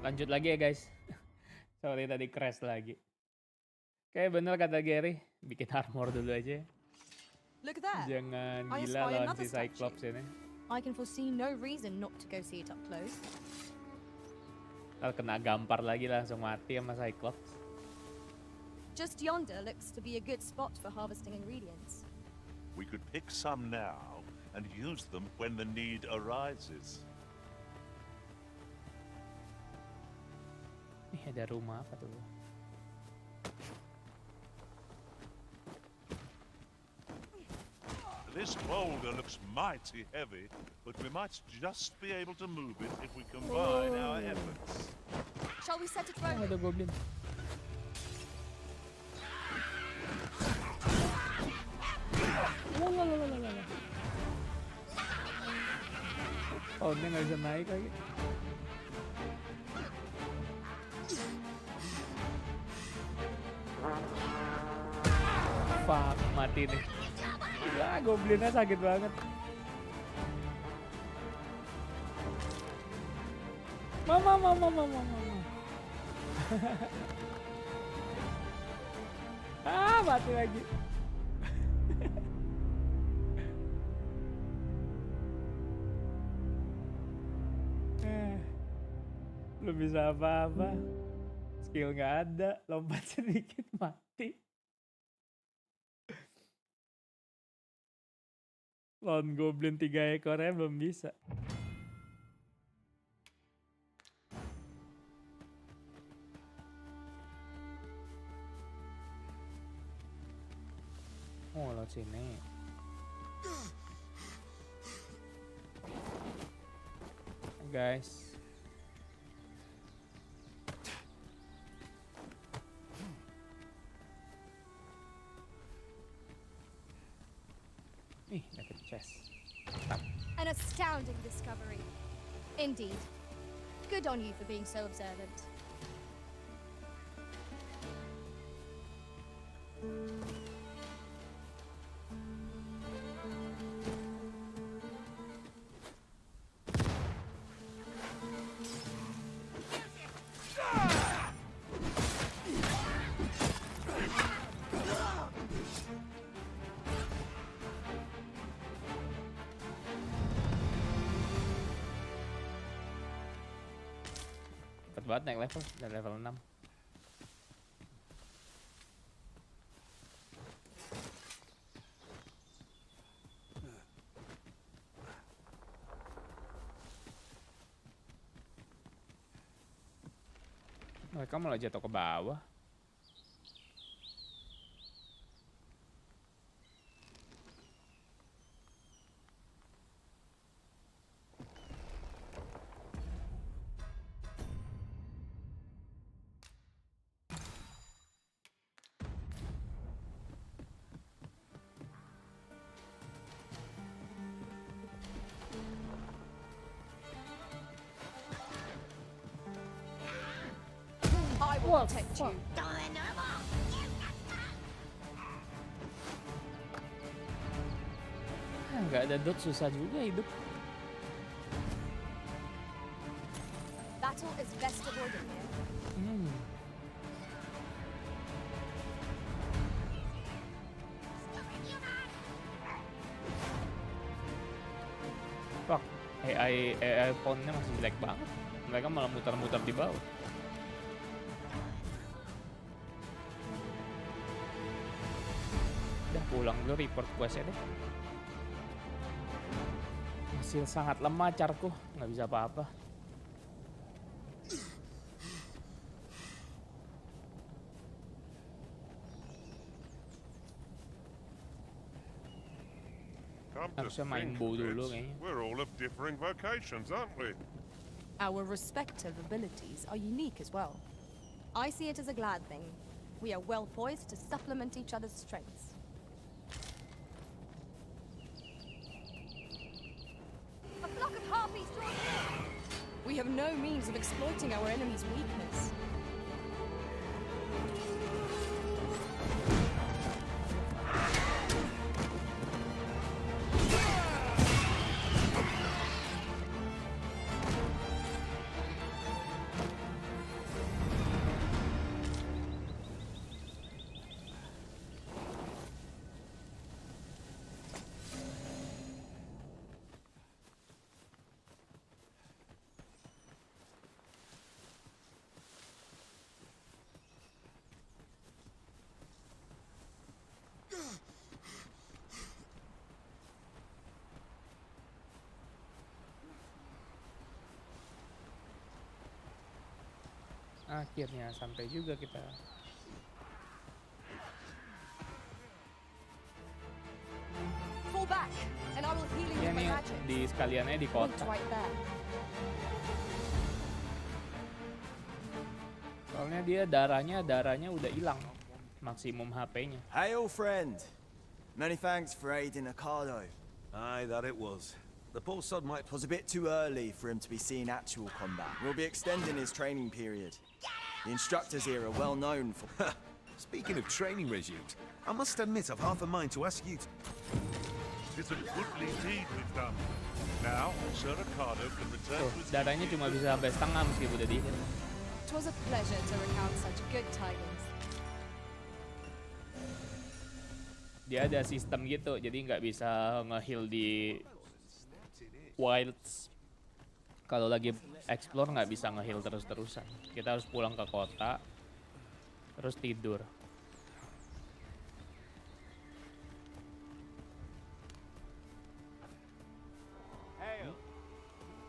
Lanjut lagi ya guys. Sorry tadi crash lagi. Kayak bener kata Gary, bikin armor dulu aja. Look at that. Jangan I gila spy lawan another si Cyclops ini. I can foresee no reason not to go see it up close. Ntar kena gampar lagi langsung mati sama Cyclops. Just yonder looks to be a good spot for harvesting ingredients. We could pick some now and use them when the need arises. Nih ada rumah apa tuh? This boulder looks mighty heavy, but we might just be able to move it if we combine our efforts. Shall we set it Oh, rolling? ada goblin. Lalalala. Oh, ini nggak bisa naik lagi. Fuck, mati nih. Ya, goblinnya sakit banget. Mama. Mati lagi. Belum bisa apa-apa. Skill nggak ada, lompat sedikit mati. Lawan goblin 3 ekornya belum bisa. Oh, lewat sini. Guys. Ih, dapet chest. An astounding discovery. Indeed. Good on you for being so observant. Cepet banget naik level, dari level 6. Mereka malah jatuh ke bawah. I will protect you. Nggak ada dot susah juga hidup. Battle is best avoided here. Fuck, AI phone-nya masih jelek banget. Mereka malah muter-muter di bawah. Udah pulang dulu, report quest-nya deh. Masih sangat lemah carku, nggak bisa apa-apa. Harusnya main bow dulu kayaknya. We're all of differing vocations, aren't we? Our respective abilities are unique as well. I see it as a glad thing. We are well poised to supplement each other's strengths. A flock of harpies draws near! We have no means of exploiting our enemy's weakness. Akhirnya sampai juga kita. Fall back, and I will heal you Ya with my nih magic. di sekaliannya di Point kota. right there. Soalnya dia darahnya udah hilang. Maksimum HP-nya. Hail, friend. Many thanks for aiding Ocado. Aye, that it was. The poor sod might... It was a bit too early for him to be seeing actual combat. We'll be extending his training period. The instructors here are well known for... Speaking of training regimes, I must admit I've half a mind to ask you to... It's a goodly deed we've done. Now, Sir Ricardo can return Tuh, to his... darahnya cuma bisa sampai setengah meskipun udah di-heal. It was a pleasure to recount such good tidings. Dia ada sistem gitu, jadi nggak bisa nge-heal di wilds. Kalau lagi explore nggak bisa nge-heal terus-terusan. Kita harus pulang ke kota, terus tidur.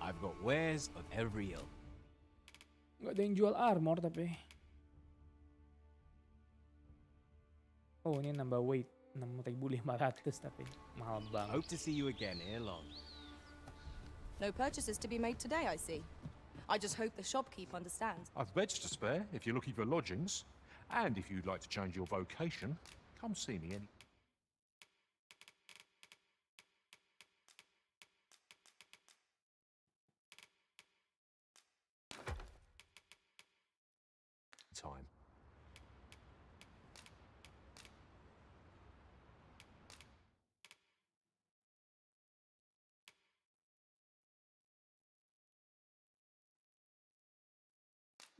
I've got wares of every ilk. Nggak ada yang jual armor tapi. Oh ini nambah weight 6.500 tapi mahal banget. Hope to see you again ere long. No purchases to be made today, I see. I just hope the shopkeep understands. I've beds to spare if you're looking for lodgings. And if you'd like to change your vocation, come see me any... time.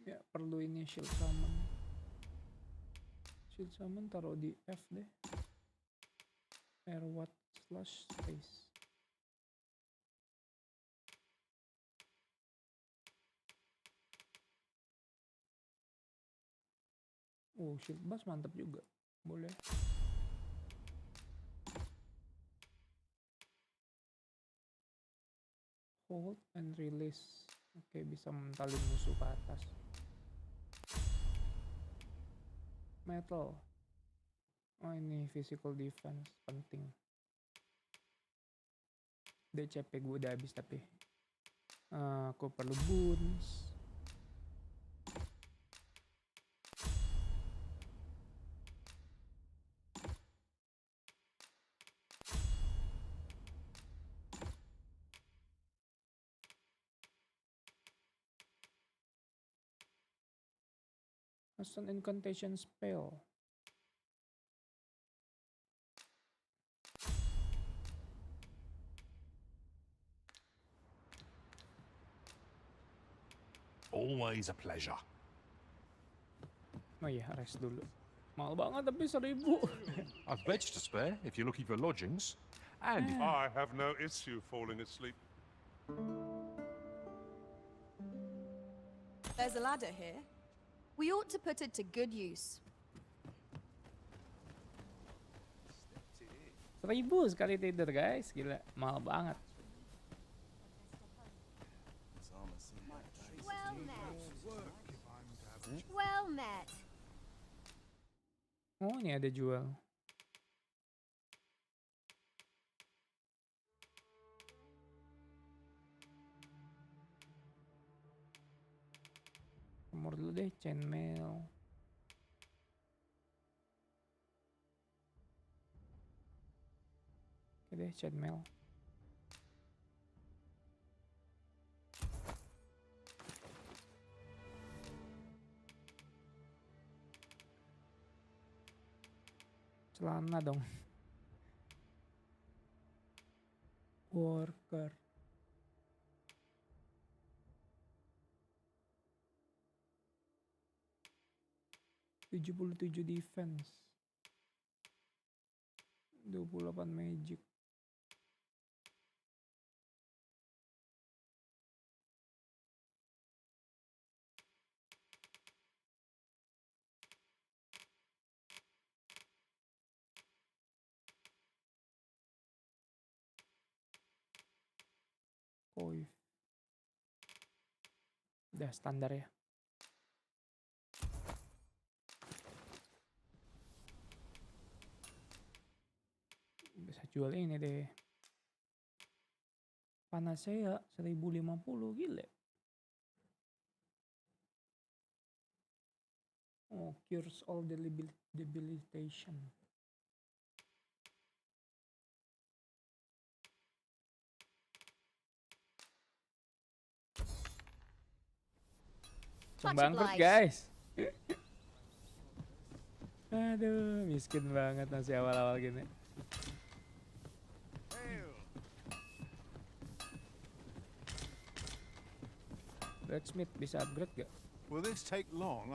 Ya perlu ini shield summon. Shield summon taruh di F deh. R/what slash space. Oh shield bass mantap juga. Boleh. Hold and release. Oke, bisa mentalin musuh ke atas. Metal. Oh ini physical defense penting. DCP gue udah habis tapi aku perlu boons. As an incantation spell. Always a pleasure. Oh iya, rest dulu. Mahal banget tapi 1.000. I've beds to spare if you're looking for lodgings. And if... I have no issue falling asleep. There's a ladder here. We ought to put it to good use. 1.000 sekali tidur guys, gila, mahal banget. Well met. Well met. Oh ini ada jual. Nomor dulu deh, chainmail. Oke deh, chainmail. Celana dong. Worker. (77 defense, 28 magic. Koi. Udah standar ya. jual ini deh. Panacea 1050, gile. Oh, cures all debilitation. Much Bangkrut obliged. guys. Aduh, miskin banget masih awal-awal gini. Blacksmith bisa upgrade gak? Will this take long?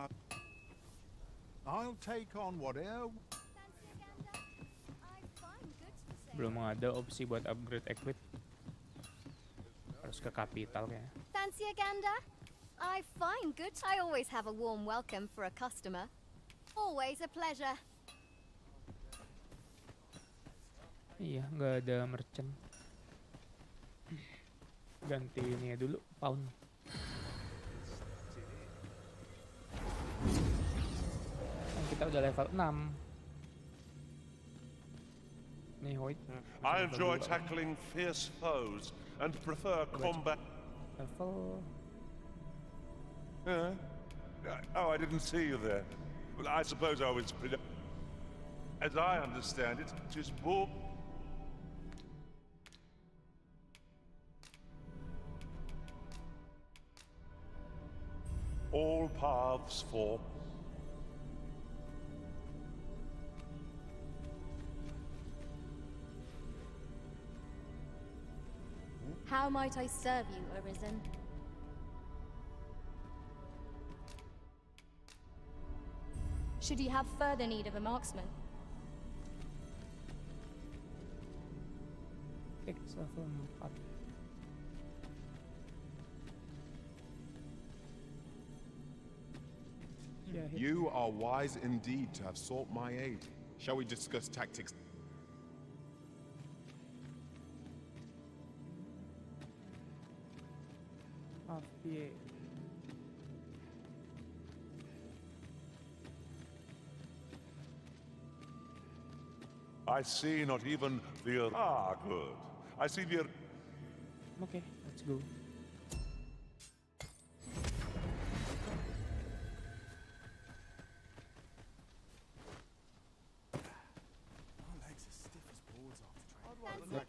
I'll take on whatever. Belum ada opsi buat upgrade equip. Harus ke capital kayaknya. Fancy a gander? I find good. I always have a warm welcome for a customer. Always a pleasure. Iya, nggak ada merchant. Ganti ini dulu, pound. Kan kita udah level 6. Nih, Hoyt. I enjoy tackling fierce foes and prefer combat. Level. Oh, I didn't see you there. Well, I suppose I was. As I understand it, just bull. All paths for. How might I serve you, Arisen? Should you have further need of a marksman? Fix level 4. Yeah, hit. You are wise indeed to have sought my aid. Shall we discuss tactics? Half PA. I see not even the. Ah, good. I see the. Okay, let's go.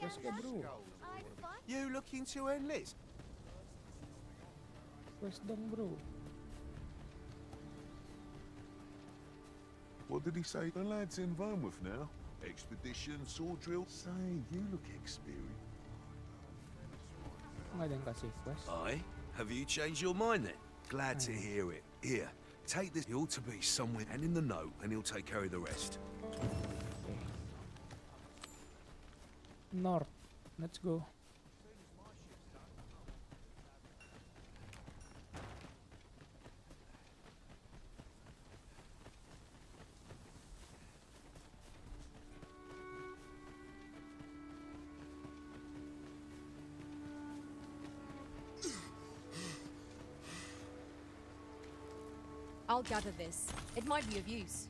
Let's go, bro. You looking to enlist? Quest dong, bro. What did he say? The lad's in Vermouth now. Expedition, sword drill. Say, you look experienced. Nggak ada yang kasih quest. Aye? Have you changed your mind then? Glad to hear it. Here, take this. He ought to be somewhere and in the know, and he'll take care of the rest. North. Let's go. I'll gather this. It might be of use.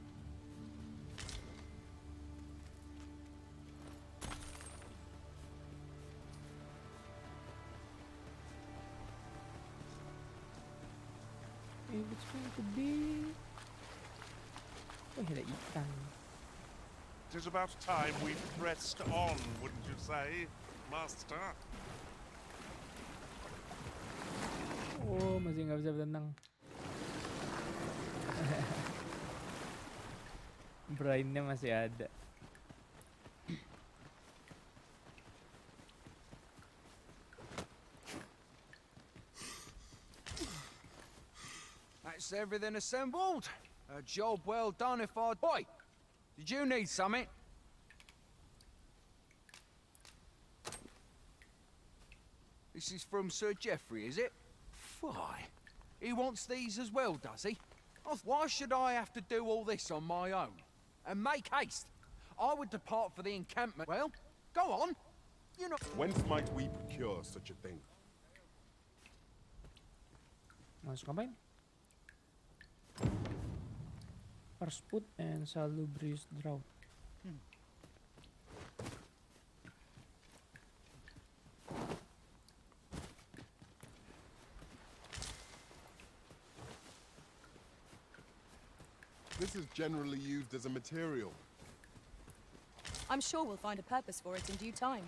If it's going to be... Oh, ada ikan. It is about time we pressed on, wouldn't you say, Master? Oh, masih nggak bisa berenang. Brainnya masih ada. That's everything assembled. A job well done if I... Boy, did you need something? This is from Sir Geoffrey, is it? Fly. He wants these as well, does he? Why should I have to do all this on my own? And make haste. I would depart for the encampment. Well, go on. You know... Whence might we procure such a thing? Mas ngapain? First food and salubrious drought. This is generally used as a material. I'm sure we'll find a purpose for it in due time.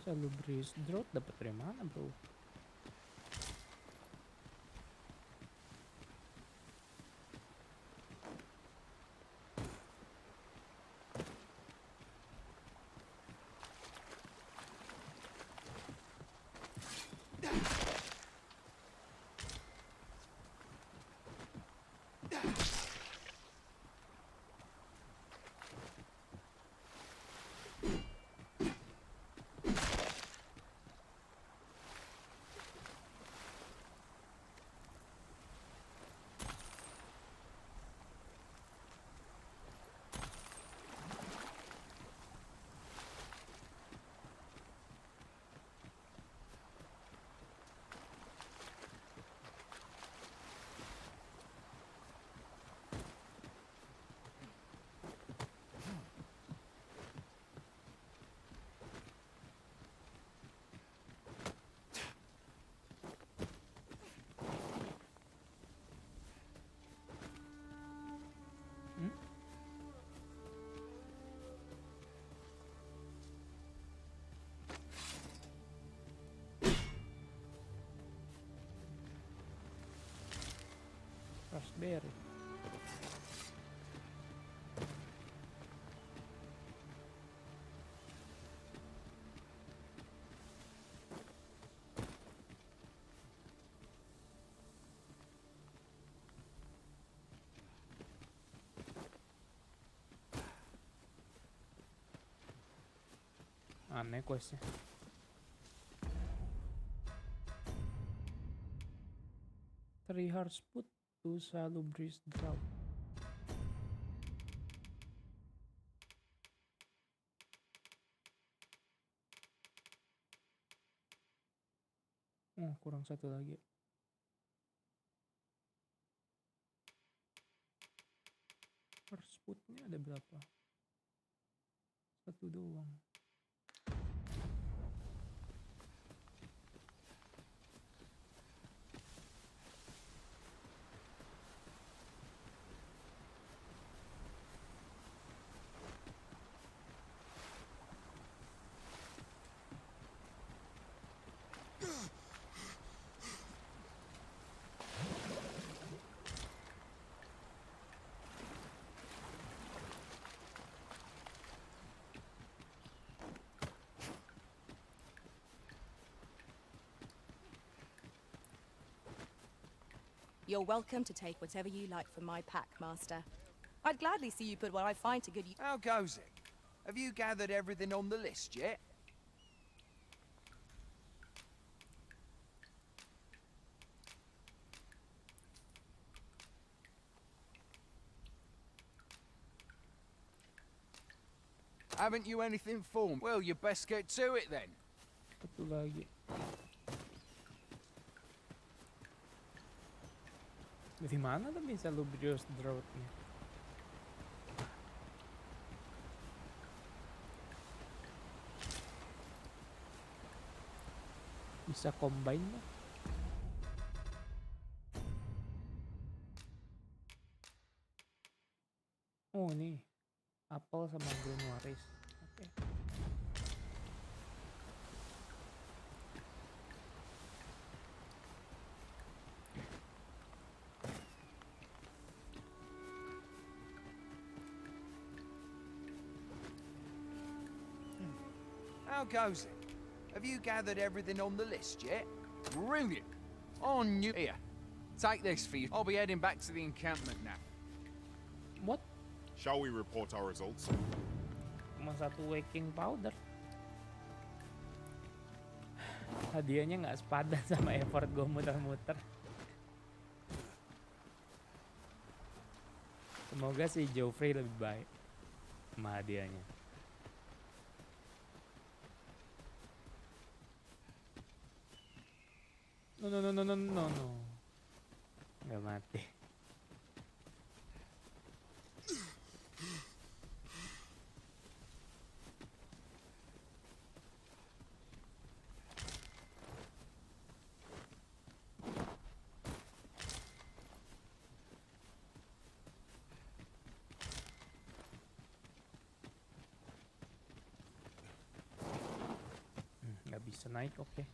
Salubris drought dapat dari mana, bro? Raspberry. Aneh questnya. Three hearts put to Salubris drought. Oh, kurang satu lagi. Hearts putnya ada berapa? Satu doang. You're welcome to take whatever you like from my pack, Master. I'd gladly see you put what I find to good use. How goes it? Have you gathered everything on the list yet? Haven't you anything for me? Well, you best get to it then. Satu lagi. Dari mana tuh bisa Salubris drought-nya? Bisa combine lah. Oh nih, apel sama Brunoaris. Oke. How goes it? Have you gathered everything on the list yet? Brilliant. On you. Here, take this for you. I'll be heading back to the encampment now. What? Shall we report our results? Cuma satu waking powder. Hadiahnya nggak sepadan sama effort gue muter-muter. Semoga si Joffrey lebih baik sama hadiahnya. No. Nggak mati. bisa naik, oke.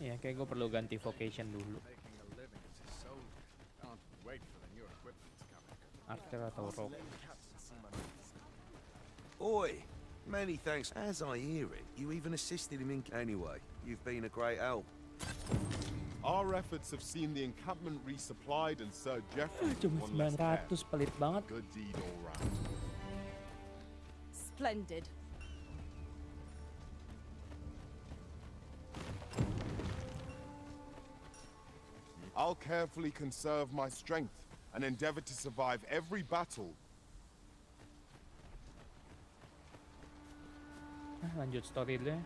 Ya, kayak gue perlu ganti vocation dulu. Archer atau rogue. Oi! Many thanks. As I hear it, you even assisted him in... Anyway, you've been a great help. Our efforts have seen the encampment resupplied and Sir Geoffrey Cuma one less care. 900, pelit banget. Good deed all round. Splendid. I'll carefully conserve my strength and endeavor to survive every battle. Lanjut story dulu ya.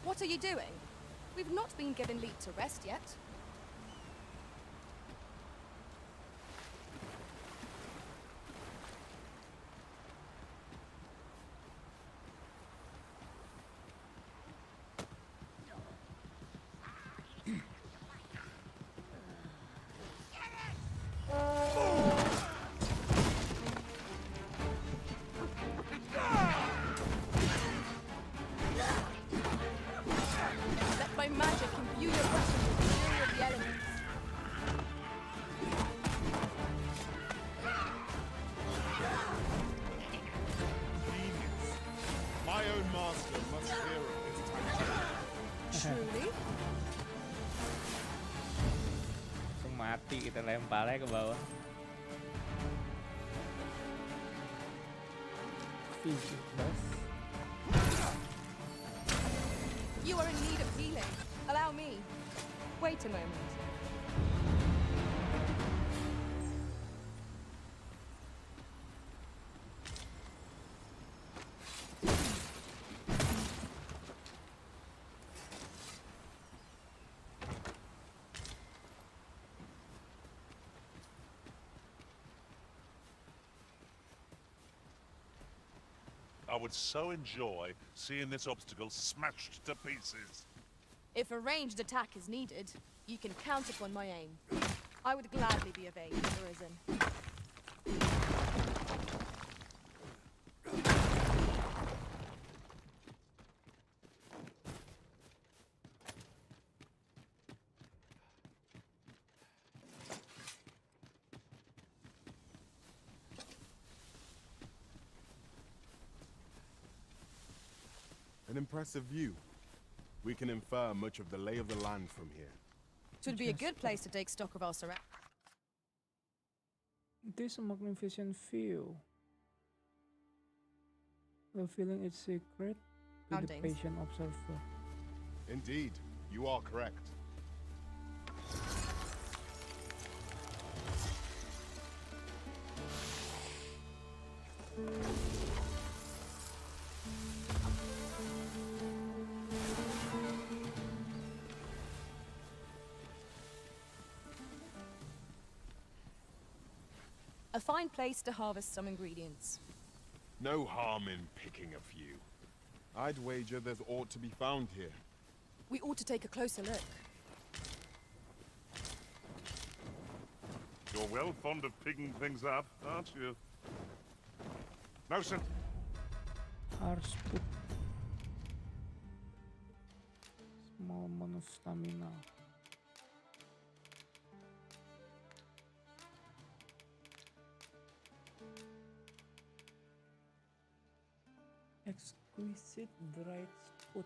What are you doing? We've not been given leave to rest yet. Let my magic imbue your weapon with the fury of the elements. Genius. My own master must hear of this tactic. Truly? Langsung mati, kita lemparnya ke bawah. Fisik, bos. You are in need of healing. Allow me. Wait a moment. I would so enjoy seeing this obstacle smashed to pieces. If a ranged attack is needed, you can count upon my aim. I would gladly be of aid, Arisen. An impressive view. We can infer much of the lay of the land from here. It would be a good place to take stock of our surroundings. It is a magnificent view. Revealing its secret to the Surroundings. patient observer. Indeed, you are correct. A fine place to harvest some ingredients. No harm in picking a few. I'd wager there's ought to be found here. We ought to take a closer look. You're well fond of picking things up, aren't you? No, sir. Harus put small amount of stamina. Exquisite dried food.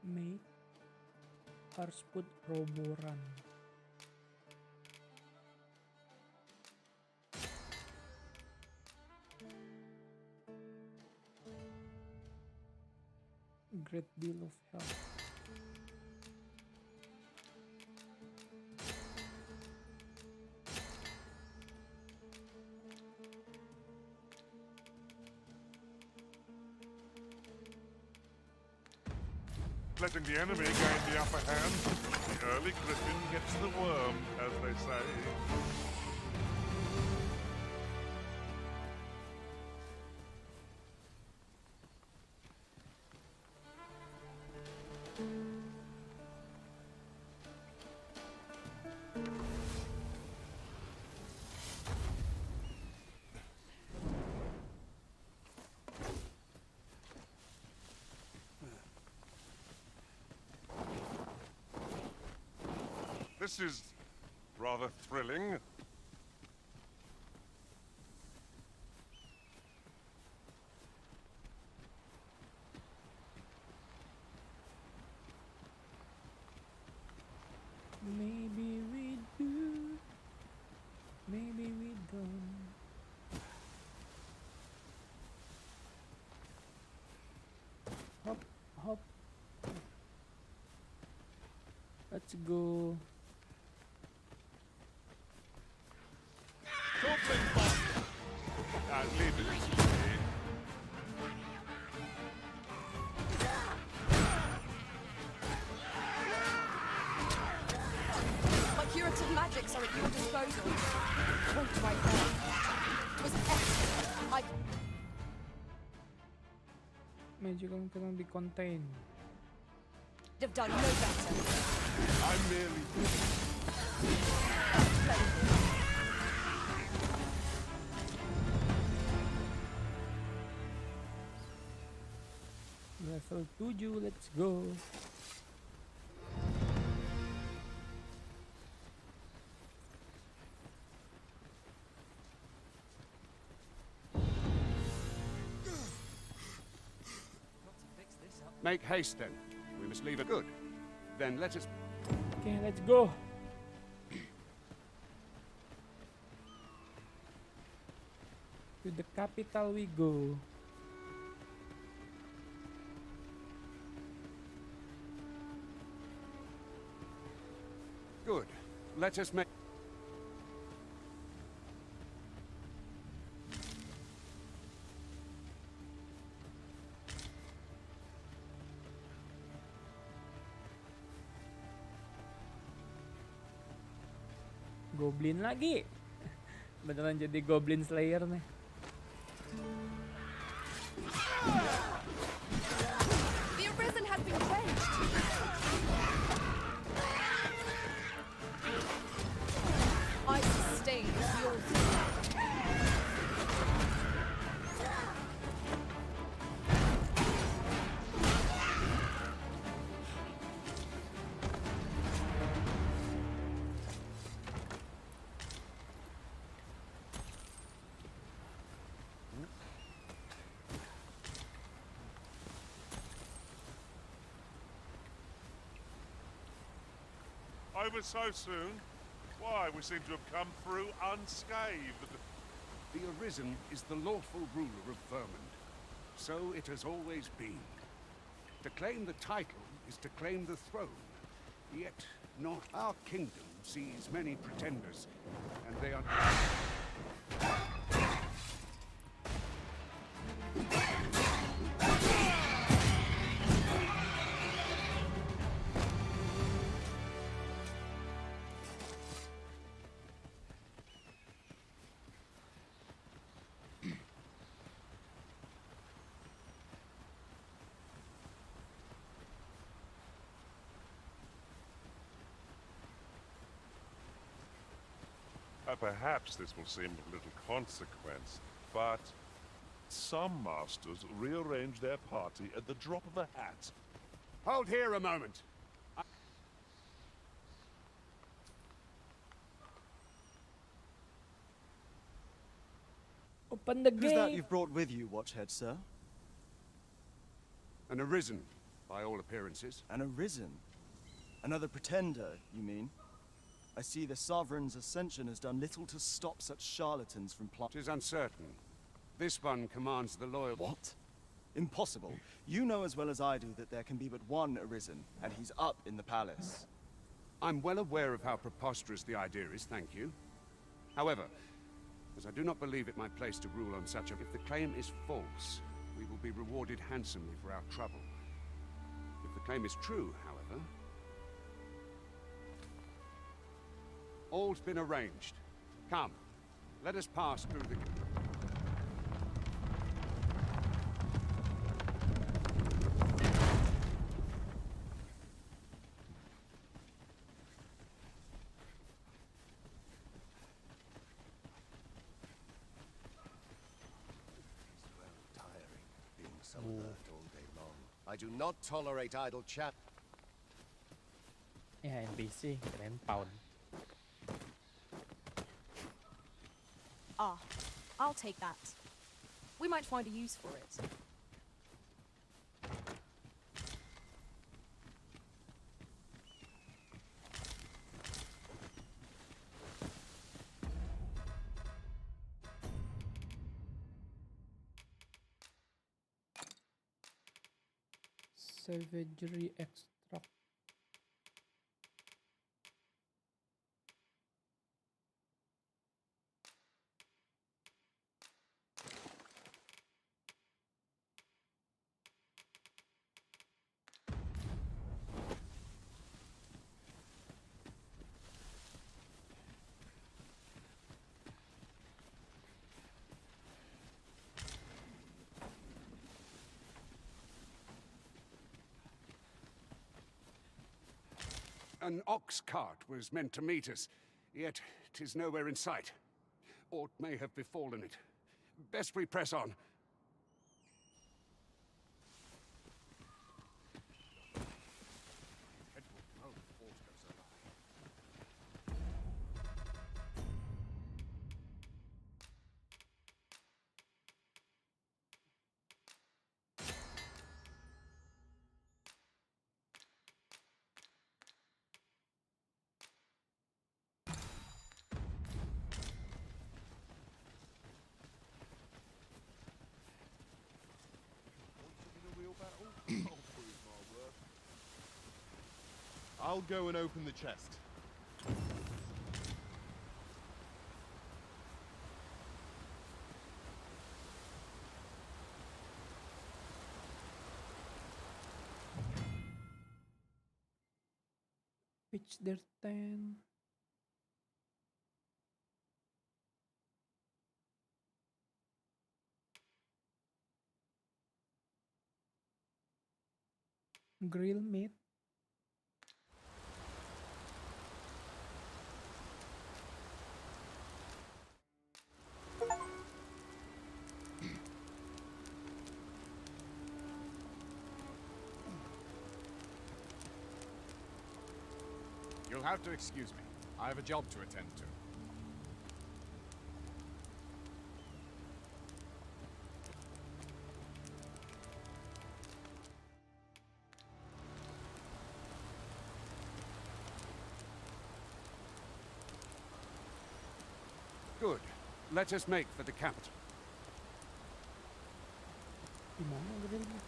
Made harus put roboran. Great deal of help. letting the enemy gain the upper hand. The early griffin gets the worm, as they say. This is rather thrilling. Maybe we do, maybe we don't. Hop, hop. Let's go. Leave it to me. My curative magics are at your disposal. Wait right there. It was excellent. I Medyo kang di-contain. could have done no better. I'm merely... Level 7, let's go. Make haste then. We must leave it good. Then let us... Okay, let's go. To the capital we go. Good. Let us make... Goblin lagi. Beneran jadi Goblin Slayer nih. The Arisen has been quenched. I sustain your... Over so soon? Why, we seem to have come through unscathed. The Arisen is the lawful ruler of Vermund. So it has always been. To claim the title is to claim the throne. Yet not our kingdom sees many pretenders, and they are... Perhaps this will seem of little consequence, but some masters rearrange their party at the drop of a hat. Hold here a moment. Open the Who's that gate. you've brought with you, Watchhead, sir? An Arisen, by all appearances. An Arisen? Another pretender, you mean? I see the Sovereign's ascension has done little to stop such charlatans from plot. 'Tis uncertain. This one commands the loyal... What? Impossible. You know as well as I do that there can be but one Arisen, and he's up in the palace. I'm well aware of how preposterous the idea is, thank you. However, as I do not believe it my place to rule on such a... If the claim is false, we will be rewarded handsomely for our trouble. If the claim is true, however. All's been arranged. Come, let us pass through the... So alert all day long. I do not tolerate idle chat. Ya NPC keren pound. Ah, I'll take that. We might find a use for it. Savagery extract. An ox cart was meant to meet us, yet 'tis nowhere in sight. Aught may have befallen it. Best we press on. I'll go and open the chest. Pitch their tent. Grill meat. You'll have to excuse me. I have a job to attend to. Good. Let us make for the capital. Gimana grillnya?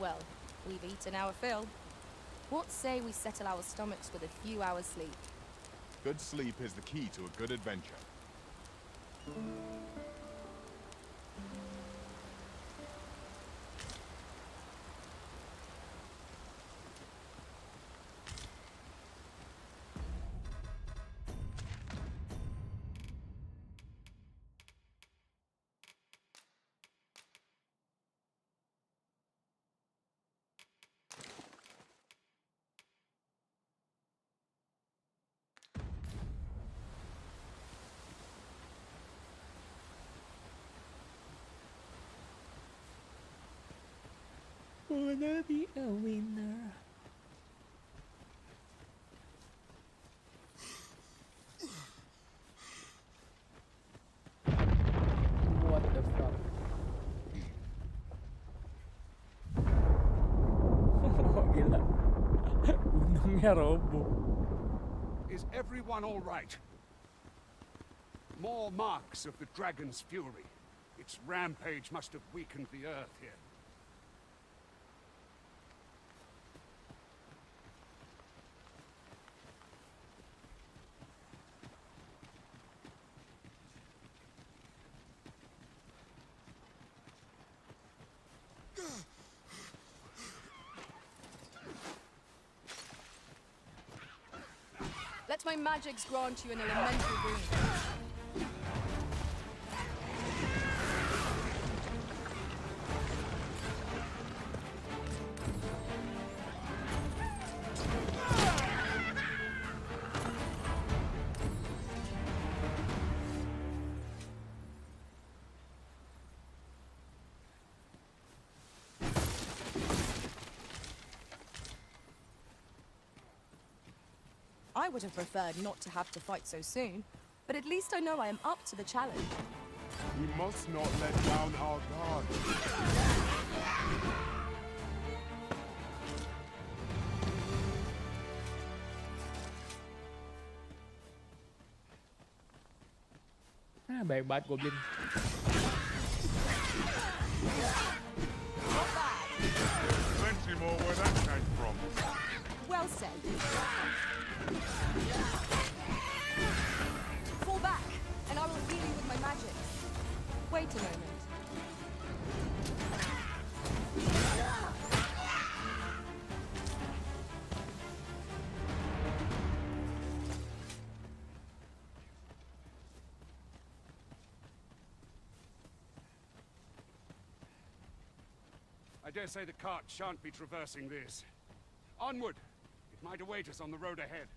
Well, we've eaten our fill. What say we settle our stomachs with a few hours sleep? Good sleep is the key to a good adventure. Wanna be a winner. What the fuck? Gila. Gunungnya roboh. Is everyone all right? More marks of the dragon's fury. Its rampage must have weakened the earth here. my magics grant you an elemental boon. I would have preferred not to have to fight so soon, but at least I know I am up to the challenge. We must not let down our guard. Baik banget goblin. Plenty more where that came from. Well said. Fall back, and I will heal you with my magic. Wait a moment. I dare say the cart shan't be traversing this. Onward! It might await us on the road ahead.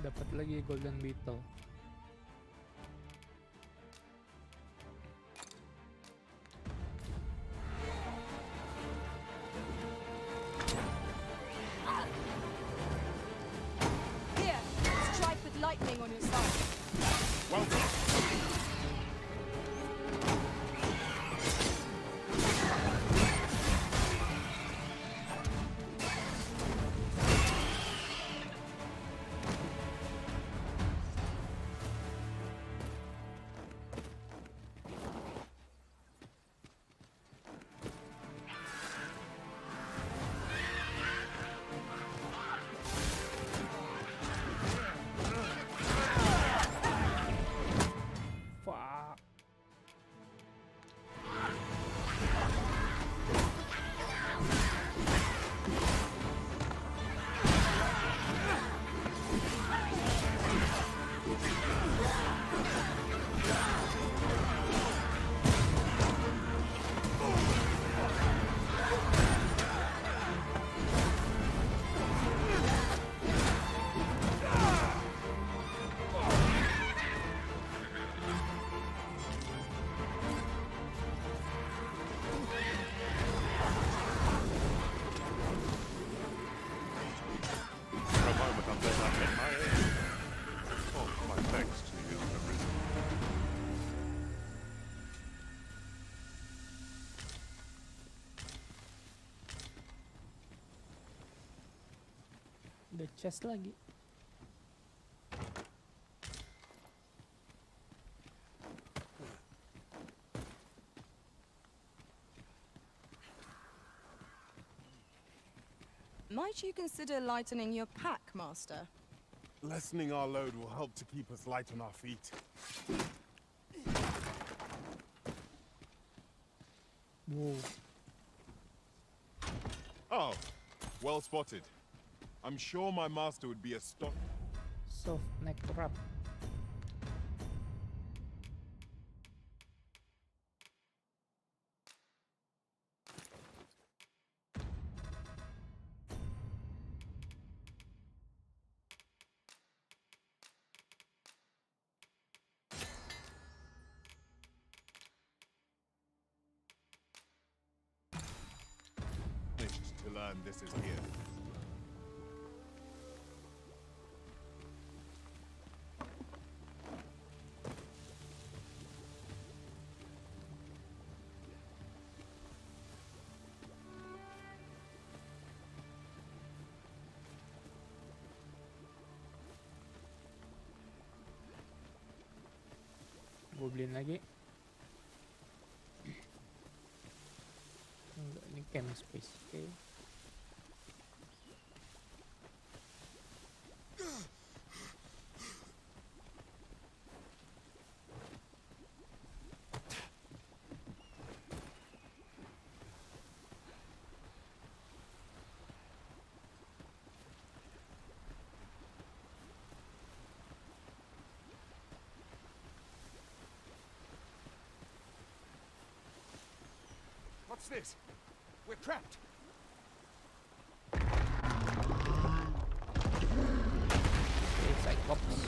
Dapat lagi golden beetle. Here, strike with lightning on your side. Welcome. Fuck. For a moment I felt like getting my head. Oh, my thanks to you, Arisen. Ada chest lagi. Might you consider lightening your pack, Master? Lessening our load will help to keep us light on our feet. Wow. Oh, well spotted. I'm sure my master would be astonished. Soft neck wrap. To learn this is here. Gue beliin lagi. Enggak, ini camp space. Oke. What's this? We're trapped. Okay, Cyclops.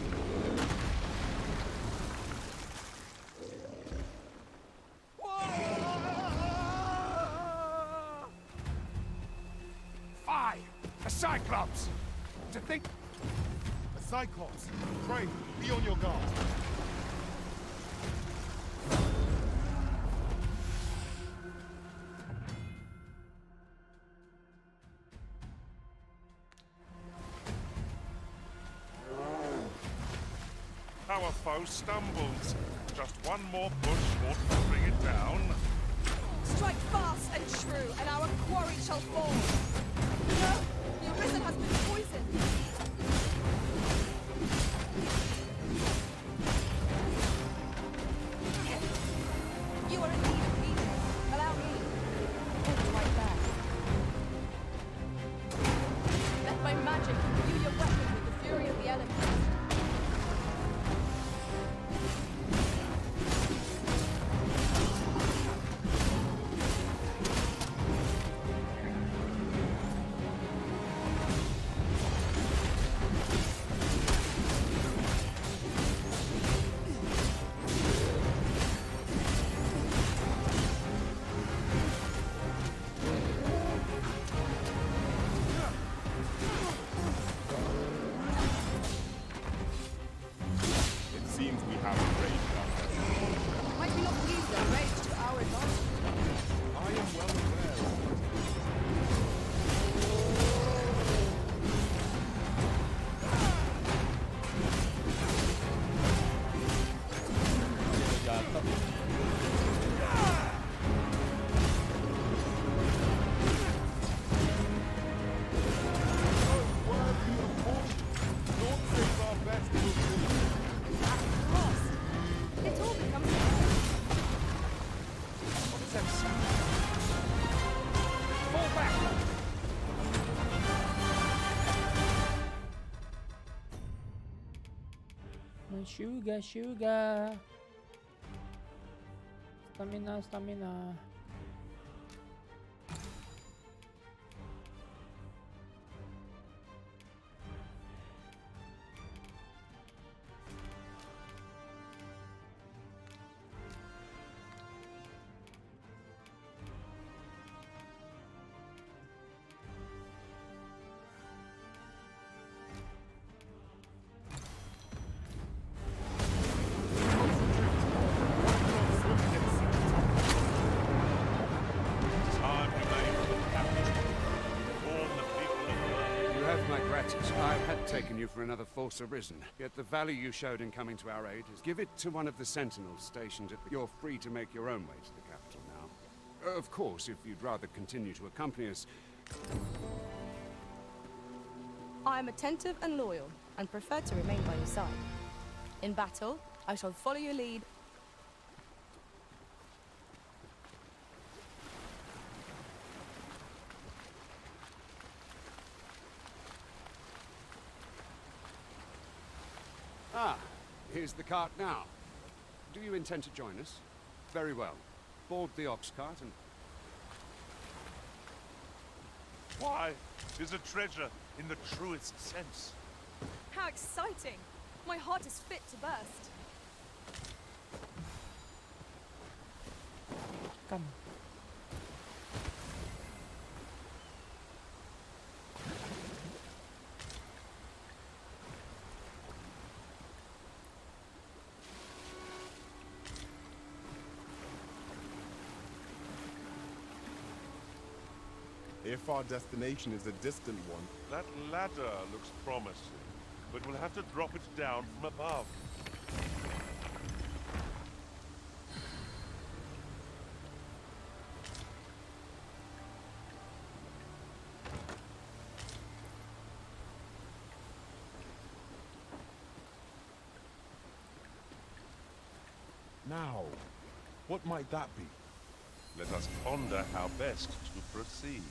Fire! A Cyclops! To think... A Cyclops. Pray, be on your guard. Our foe stumbles. Just one more push ought to bring it down. Strike fast and true, and our quarry shall fall. No, the arisen has been poisoned. You are in need of healing. Allow me. It's right there. Let my magic imbue your weapon with the fury of the elements. Sugar. Stamina. I had taken you for another force arisen, yet the value you showed in coming to our aid is give it to one of the sentinels stationed at... You're free to make your own way to the capital now. Of course, if you'd rather continue to accompany us... I am attentive and loyal, and prefer to remain by your side. In battle, I shall follow your lead. Ah, here's the cart now. Do you intend to join us? Very well. Board the ox cart and... Why? There's a treasure in the truest sense. How exciting! My heart is fit to burst. Come. If our destination is a distant one... That ladder looks promising, but we'll have to drop it down from above. now? What might that be? Let us ponder how best to proceed.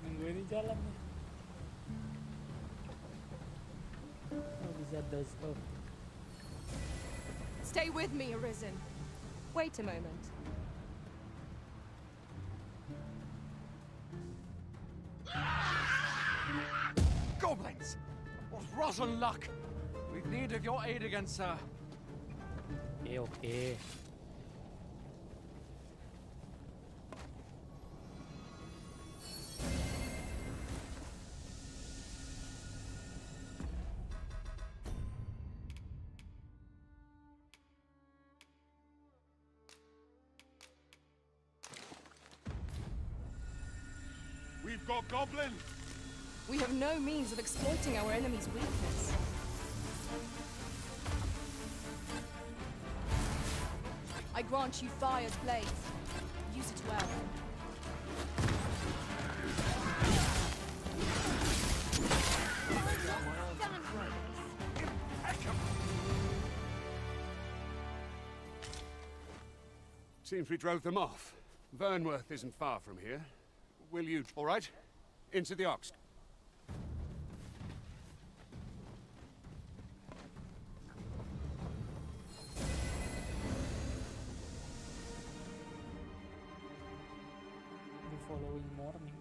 Nungguin di jalan nih. Oh, bisa doze off. Stay with me, Arisen. Wait a moment. Goblins! What rotten luck! We've need of your aid again, sir. Oke, oke. We've got goblins! We have no means of exploiting our enemy's weakness. I grant you fire's blades. Use it well. Seems we drove them off. Vernworth isn't far from here. Will you, all right? Into the ox. The following morning.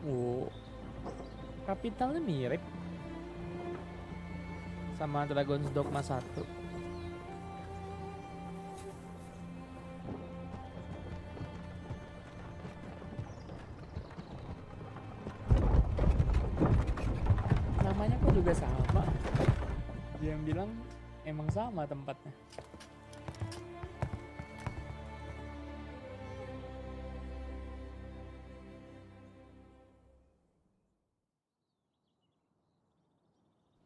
Oh, kapitalnya mirip sama Dragon's Dogma 1. Namanya kok juga sama. Dia yang bilang emang sama tempatnya.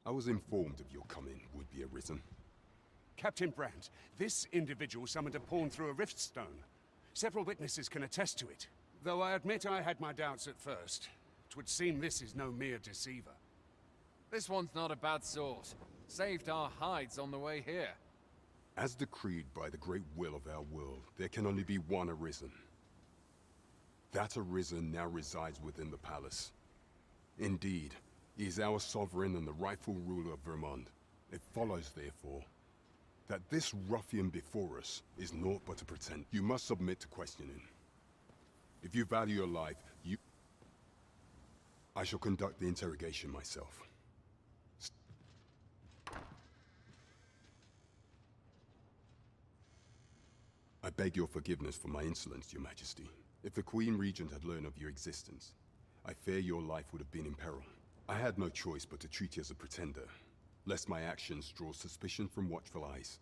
I was informed of your coming, would-be Arisen. Captain Brandt, this individual summoned a pawn through a rift stone. Several witnesses can attest to it. Though I admit I had my doubts at first. 'Twould seem this is no mere deceiver. This one's not a bad sort. Saved our hides on the way here. As decreed by the great will of our world, there can only be one Arisen. That Arisen now resides within the palace. Indeed, he is our sovereign and the rightful ruler of Vermont. It follows, therefore, that this ruffian before us is naught but a pretend. You must submit to questioning. If you value your life, I shall conduct the interrogation myself. I beg your forgiveness for my insolence, Your Majesty. If the Queen Regent had learned of your existence, I fear your life would have been in peril. I had no choice but to treat you as a pretender, lest my actions draw suspicion from watchful eyes.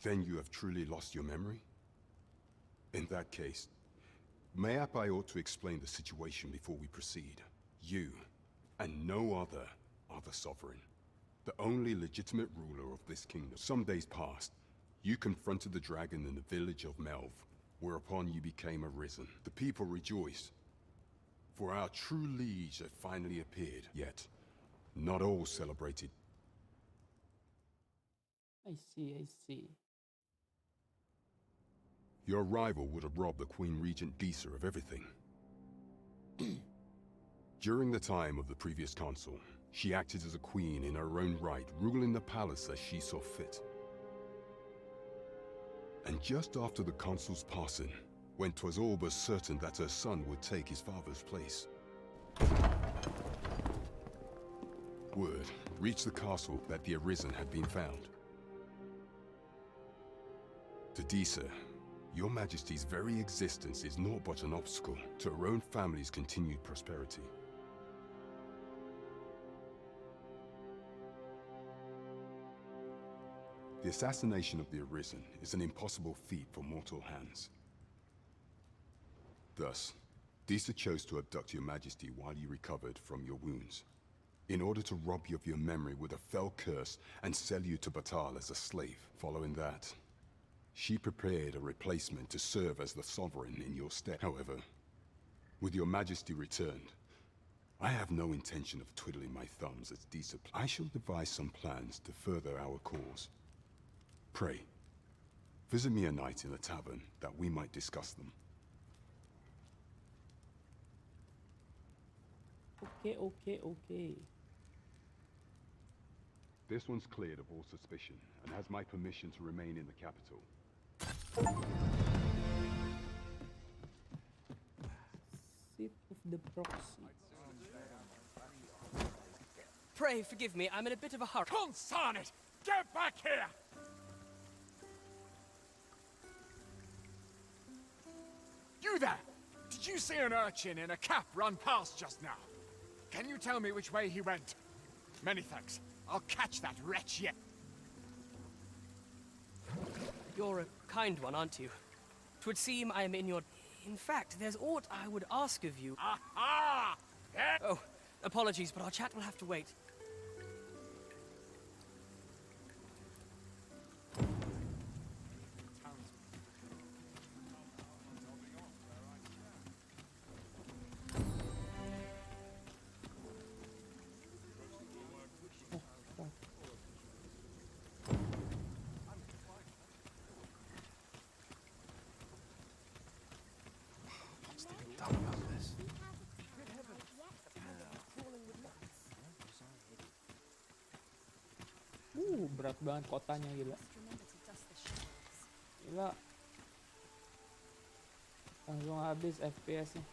Then you have truly lost your memory? In that case, mayhap I ought to explain the situation before we proceed. You, and no other, are the sovereign, the only legitimate ruler of this kingdom. Some days past, you confronted the dragon in the village of Melv, whereupon you became Arisen. The people rejoiced, for our true liege had finally appeared. Yet, not all celebrated. I see. Your arrival would have robbed the Queen Regent Disa of everything. During the time of the previous consul, she acted as a queen in her own right, ruling the palace as she saw fit. And just after the consul's passing, when 'twas all but certain that her son would take his father's place, word reached the castle that the Arisen had been found. To Disa, your Majesty's very existence is naught but an obstacle to her own family's continued prosperity. The assassination of the Arisen is an impossible feat for mortal hands. Thus, Disa chose to abduct your majesty while you recovered from your wounds, in order to rob you of your memory with a fell curse and sell you to Batal as a slave. Following that, she prepared a replacement to serve as the sovereign in your stead. However, with your majesty returned, I have no intention of twiddling my thumbs as Disa. I shall devise some plans to further our cause. Pray, visit me a night in the tavern that we might discuss them. Okay. This one's cleared of all suspicion and has my permission to remain in the capital. Seat of the proxy. Pray forgive me, I'm in a bit of a hurry. Consign it! Get back here! You there! Did you see an urchin in a cap run past just now? Can you tell me which way he went? Many thanks. I'll catch that wretch yet. You're a kind one, aren't you? 'Twould seem I am in your... In fact, there's aught I would ask of you. Aha! Oh, apologies, but our chat will have to wait. Berat banget kotanya, gila. Gila. Langsung habis FPS-nya.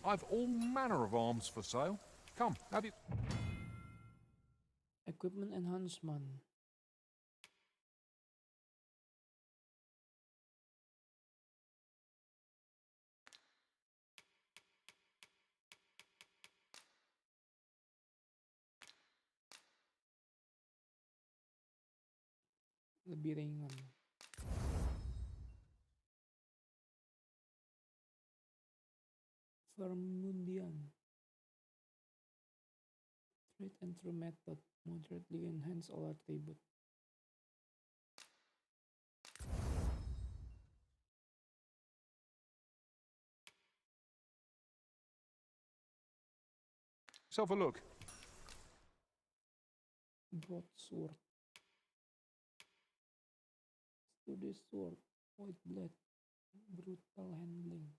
I've all manner of arms for sale. Come, have you... Equipment enhancement. Lebih ringan. Vermundian. Trade and true method. Moderately enhance all attribute. Let's have a look. Broadsword. Study sword. White blade. Brutal handling.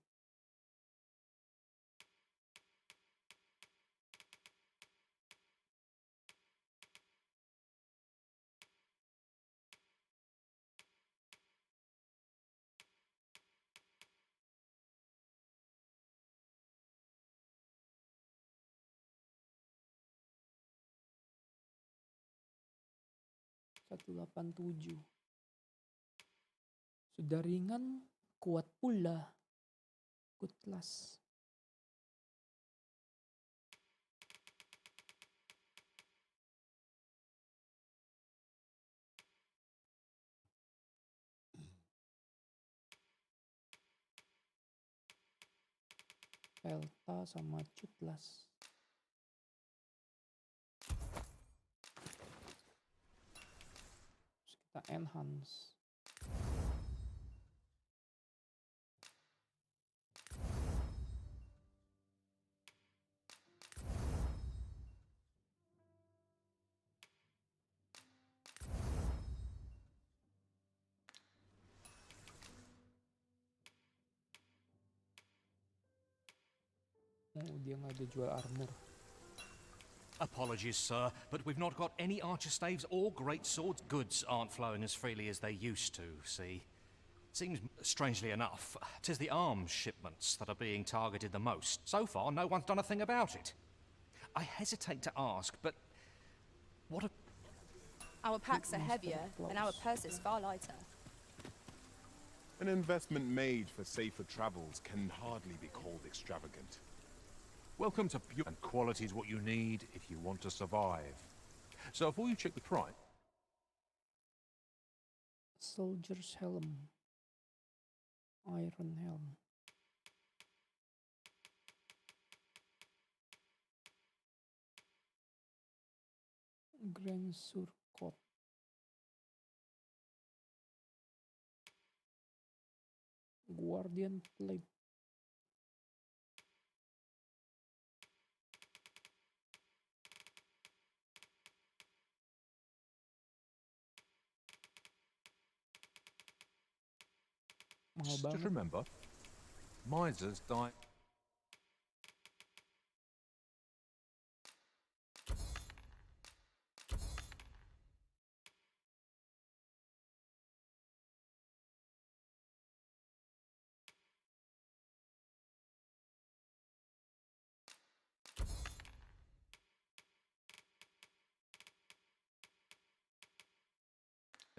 .187. Sudah ringan, kuat pula. Good class. Pelta sama cutlas. Terus kita enhance. Oh, dia nggak ada jual armor. Apologies, sir, but we've not got any archer staves or great swords. Goods aren't flowing as freely as they used to, see? Seems, strangely enough, 'tis the arms shipments that are being targeted the most. So far, no one's done a thing about it. I hesitate to ask, but what a... Our packs are heavier, and our purses far lighter. An investment made for safer travels can hardly be called extravagant. Welcome to pure... And quality is what you need if you want to survive. So before you check the price... Soldier's helm. Iron helm. Grand surcoat. Guardian plate. Mahal Just banget. remember, misers die.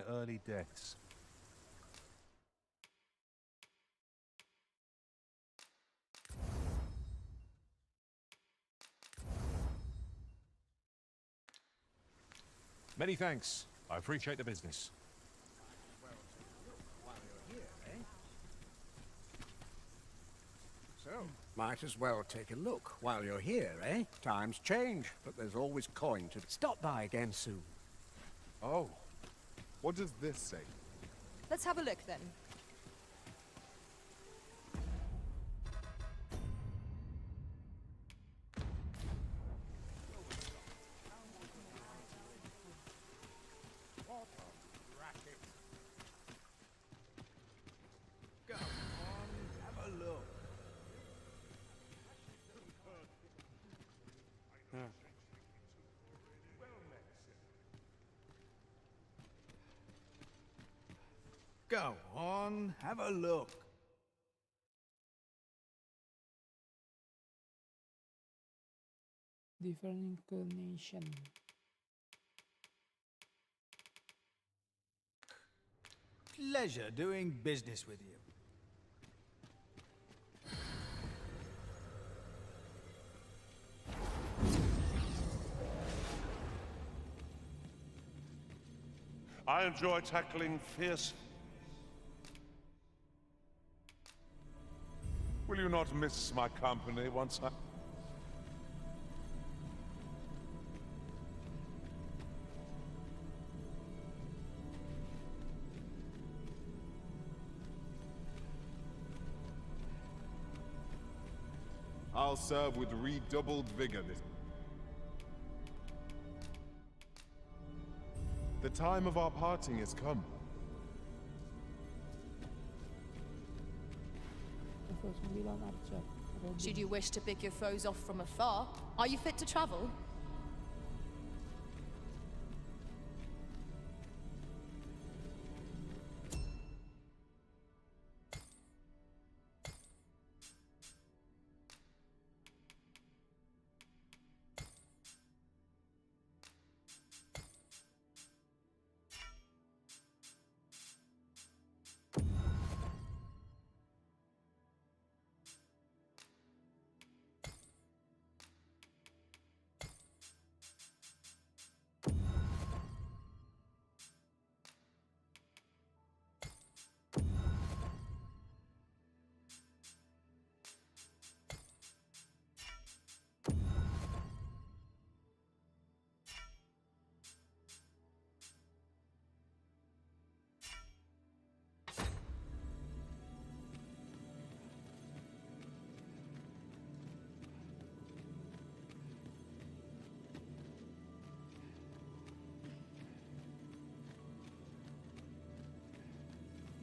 Early deaths. Many thanks. I appreciate the business. So, might as well take a look while you're here, eh? Times change, but there's always coin to... Stop by again soon. Oh. What does this say? Let's have a look then. Go on, have a look. Go on, have a look. Different inclination. Pleasure doing business with you. I enjoy tackling fierce... Will you not miss my company once I... I'll serve with redoubled vigor this... The time of our parting has come. Should you wish to pick your foes off from afar, are you fit to travel?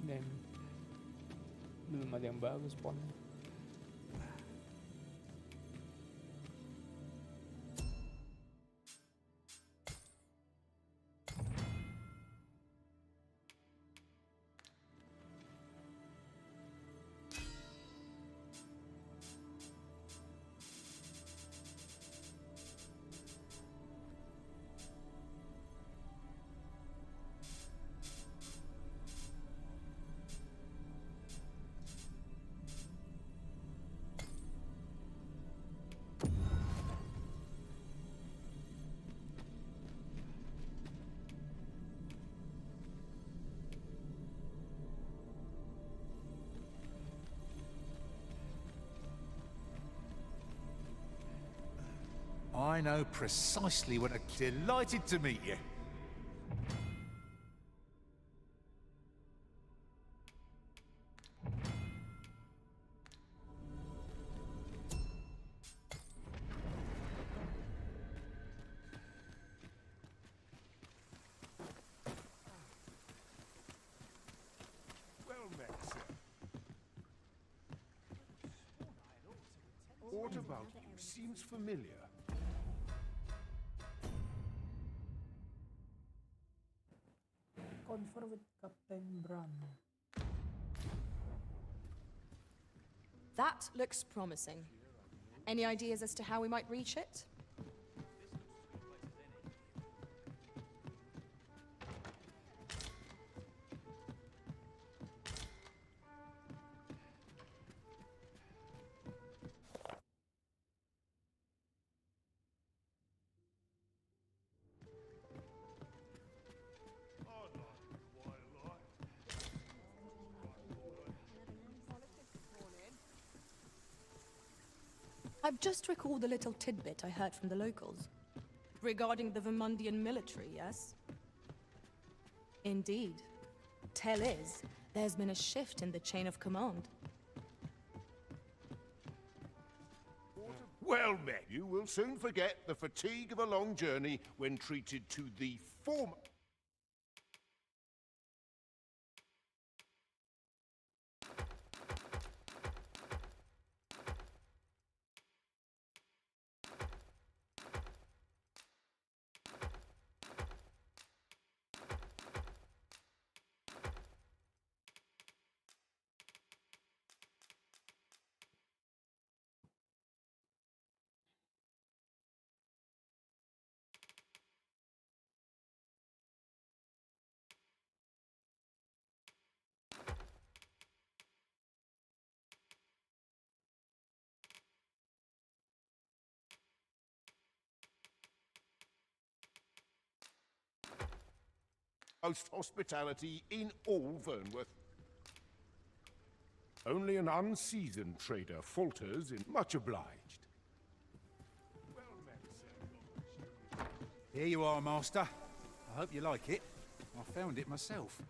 Dan belum ada yang bagus spawnnya. I know precisely what delighted to meet you. Well met, sir. What about you seems familiar? Confer with Captain Bran. That looks promising. Any ideas as to how we might reach it? I've just recalled a little tidbit I heard from the locals. Regarding the Vermundian military, yes? Indeed. Tell is, there's been a shift in the chain of command. Well met. You will soon forget the fatigue of a long journey when treated to the former. Most hospitality in all Vernworth. Only an unseasoned trader falters in much obliged. Here you are, Master. I hope you like it. I found it myself.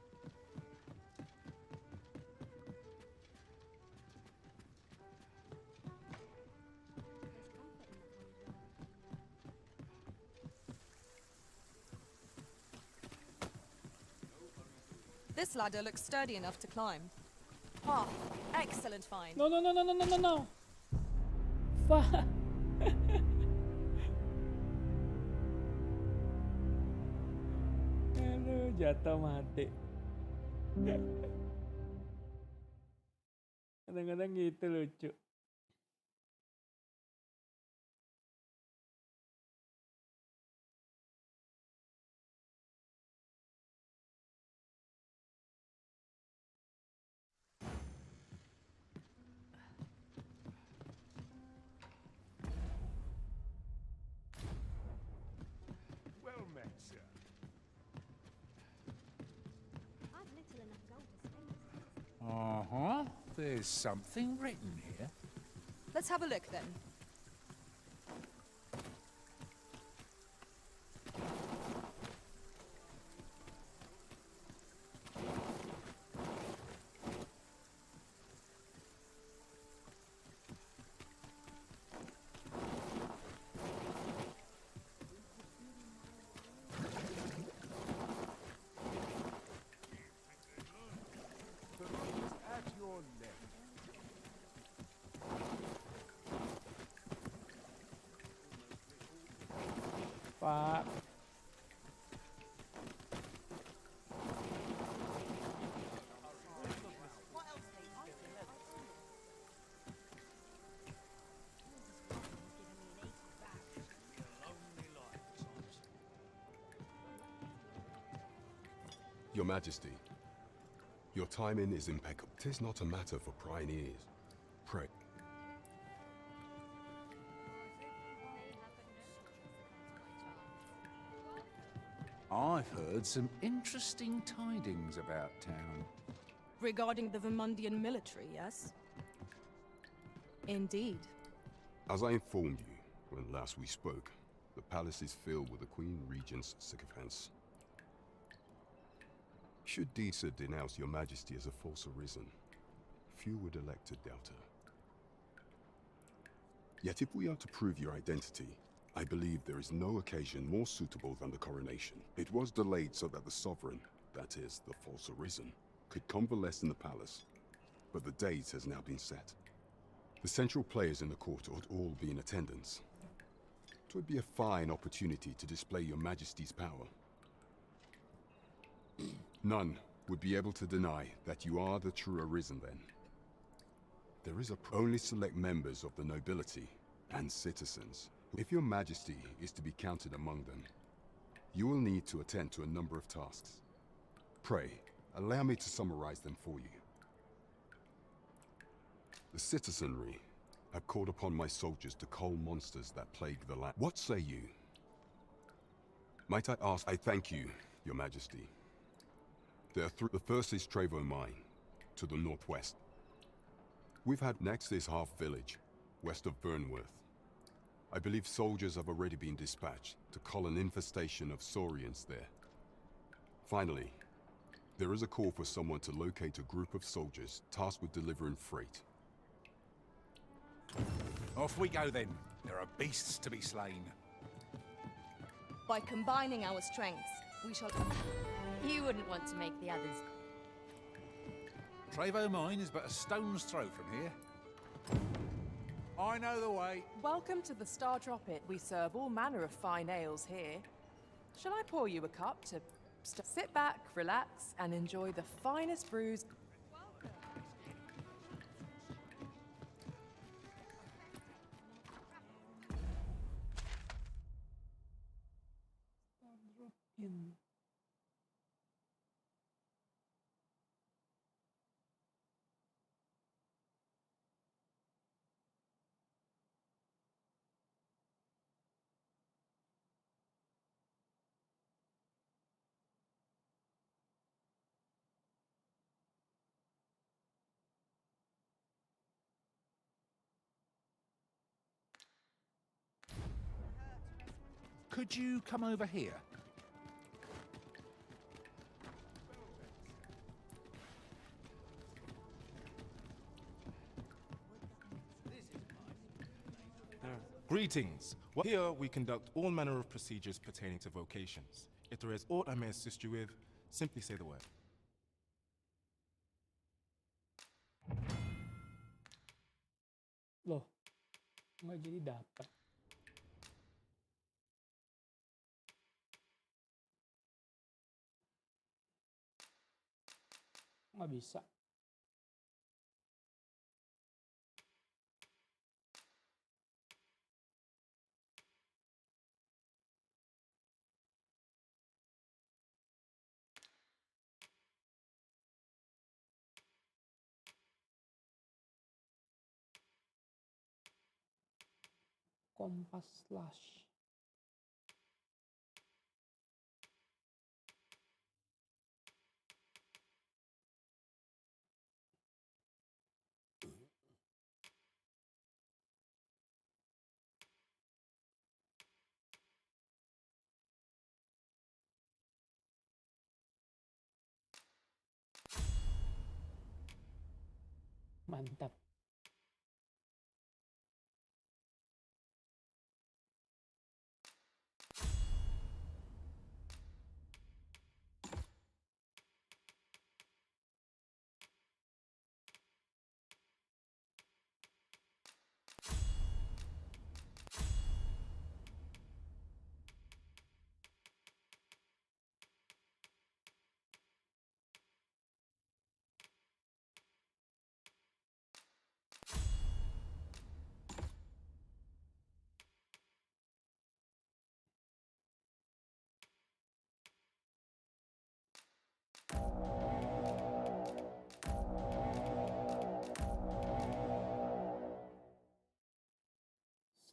This ladder looks sturdy enough to climb. Ah, excellent find. No, no, no, no, no, no, no, no. Fuck. Aduh, jatuh mati. Kadang-kadang gitu lucu. Well met, sir. I've little enough gold to spend. Uh-huh. There's something written here. Let's have a look then. The room is at your left. Pak. Your Majesty, your timing is impeccable. 'Tis not a matter for prying ears. Pray. I've heard some interesting tidings about town. Regarding the Vermundian military, yes? Indeed. As I informed you when last we spoke, The palace is filled with the Queen Regent's sycophants. Should Disa denounce your majesty as a false arisen, few would elect to doubt her. Yet if we are to prove your identity, I believe there is no occasion more suitable than the coronation. It was delayed so that the sovereign, that is, the false arisen, could convalesce in the palace, but the date has now been set. The central players in the court ought all be in attendance. It would be a fine opportunity to display your majesty's power. None would be able to deny that you are the true arisen then. There is only select members of the nobility and citizens. If your majesty is to be counted among them, you will need to attend to a number of tasks. Pray, allow me to summarize them for you. The citizenry have called upon my soldiers to cull monsters that plague the land. What say you? Might I ask? I thank you, your majesty. There are three. The first is Trevo Mine, to the northwest. Next is Half Village, west of Burnworth. I believe soldiers have already been dispatched to cull an infestation of saurians there. Finally, there is a call for someone to locate a group of soldiers tasked with delivering freight. Off we go then. There are beasts to be slain. By combining our strengths, we shall... You wouldn't want to make the others. Trevo Mine is but a stone's throw from here. I know the way. Welcome to the Star Dropit. We serve all manner of fine ales here. Shall I pour you a cup to sit back, relax, and enjoy the finest brews? In. Could you come over here? Greetings. Here we conduct all manner of procedures pertaining to vocations. If there is aught I may assist you with, simply say the word. Loh, nggak jadi dapat. Nggak bisa. Kompas slash. Mantap.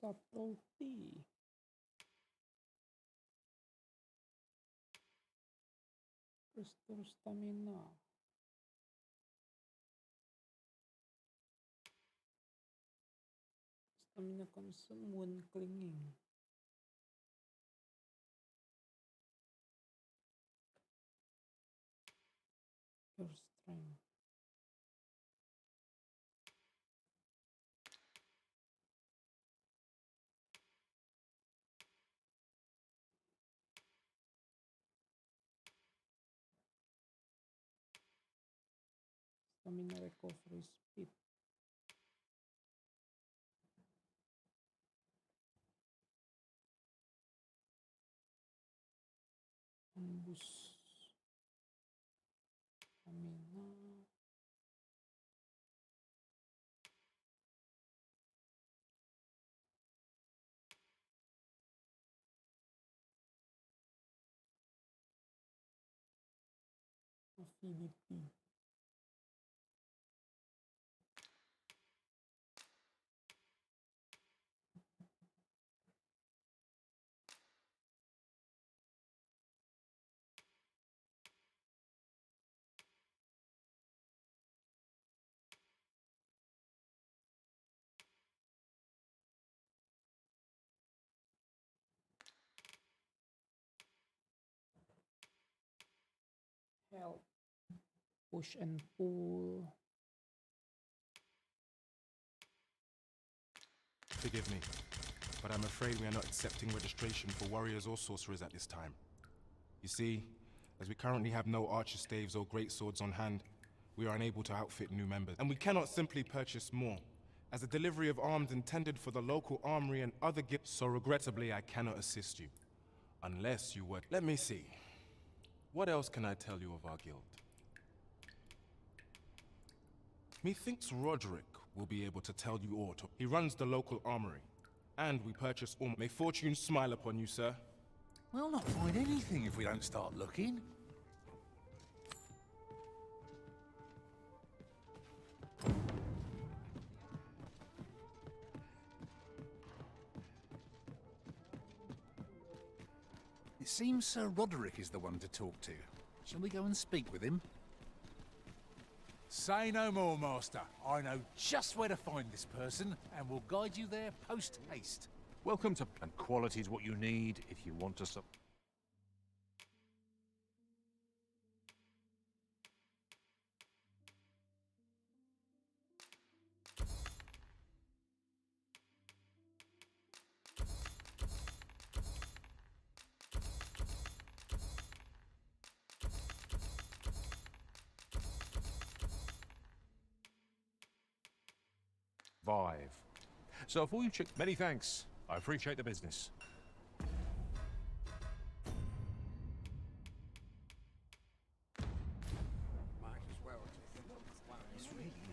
Subtlety. Restore stamina. Stamina consume when clinging. Your strength. Stamina recovery speed. Tembus stamina. Avidity. Help. Push and pull. Forgive me, but I'm afraid we are not accepting registration for warriors or sorcerers at this time. You see, as we currently have no archer staves or great swords on hand, we are unable to outfit new members. And we cannot simply purchase more, as the delivery of arms intended for the local armory and other gifts, so regrettably I cannot assist you. Unless you were... Let me see. What else can I tell you of our guild? Methinks Roderick will be able to tell you aught. He runs the local armory, and we purchase all. May fortune smile upon you, sir. We'll not find anything if we don't start looking. It seems Sir Roderick is the one to talk to. Shall we go and speak with him? Say no more, Master. I know just where to find this person, and will guide you there post-haste. Welcome to... And quality is what you need if you want to... Survive. So if all you many thanks. I appreciate the business.